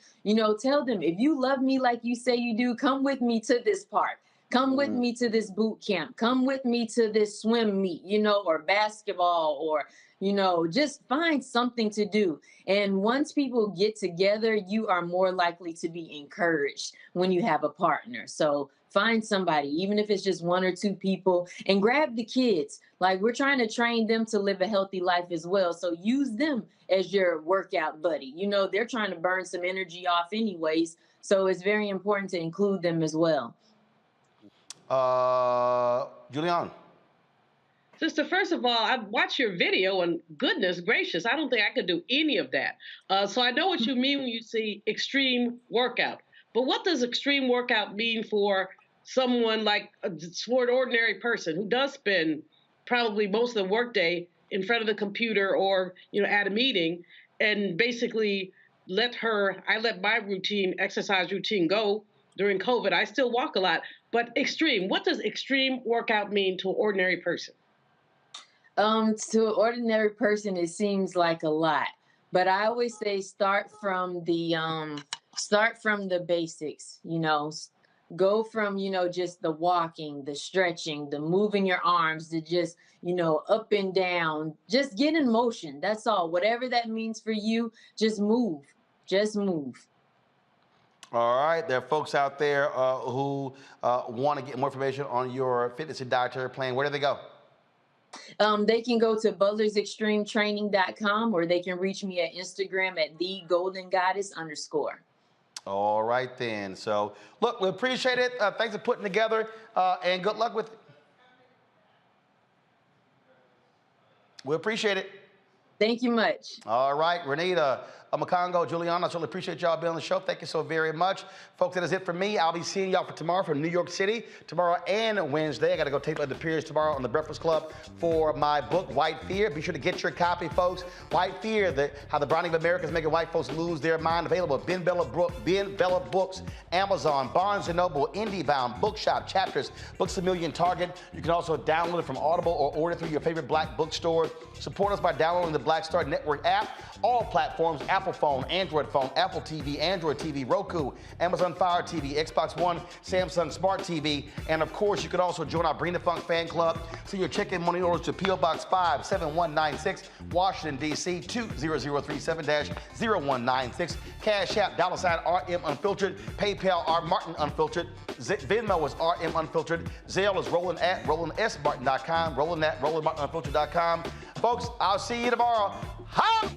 Tell them, if you love me like you say you do, come with me to this park. Come with me to this boot camp. Come with me to this swim meet, or basketball, or, just find something to do. And once people get together, you are more likely to be encouraged when you have a partner. So find somebody, even if it's just 1 or 2 people, and grab the kids. Like, we're trying to train them to live a healthy life as well. So use them as your workout buddy. They're trying to burn some energy off anyways. So it's very important to include them as well. Julian. Sister, first of all, I watched your video, and goodness gracious, I don't think I could do any of that. So I know what you mean when you say extreme workout. But what does extreme workout mean for someone like for an ordinary person who does spend probably most of the workday in front of the computer or, at a meeting, and basically I let my exercise routine go during COVID. I still walk a lot, but extreme, what does extreme workout mean to an ordinary person? To an ordinary person, it seems like a lot, but I always say start from the basics, go from, just the walking, the stretching, the moving your arms, to just, up and down, just get in motion. That's all. Whatever that means for you, just move. All right. There are folks out there who want to get more information on your fitness and dietary plan. Where do they go? They can go to butlersextremetraining.com, or they can reach me at Instagram at @thegoldengoddess_. All right, then. So, look, we appreciate it. Thanks for putting together, and good luck with it. We appreciate it. Thank you much. All right, Renita, Makongo, Juliana, I certainly appreciate y'all being on the show. Thank you so very much. Folks, that is it for me. I'll be seeing y'all for tomorrow from New York City, tomorrow and Wednesday. I got to go tape the appearance tomorrow on the Breakfast Club for my book, White Fear. Be sure to get your copy, folks. White Fear, how the browning of America is making white folks lose their mind. Available at Ben Bella Books, Amazon, Barnes & Noble, IndieBound, Bookshop, Chapters, Books A Million, Target. You can also download it from Audible or order through your favorite black bookstore. Support us by downloading the Black Black Star Network app. All platforms, Apple phone, Android phone, Apple TV, Android TV, Roku, Amazon Fire TV, Xbox One, Samsung Smart TV. And of course, you can also join our Bring the Funk fan club. Send your check-in money orders to P.O. Box 57196, Washington, D.C. 20037-0196. Cash App, $RM Unfiltered. PayPal, R Martin Unfiltered. Venmo is RM Unfiltered. Zelle is Roland@RolandSMartin.com. Roland@RolandMartinUnfiltered.com. Folks, I'll see you tomorrow. Holla!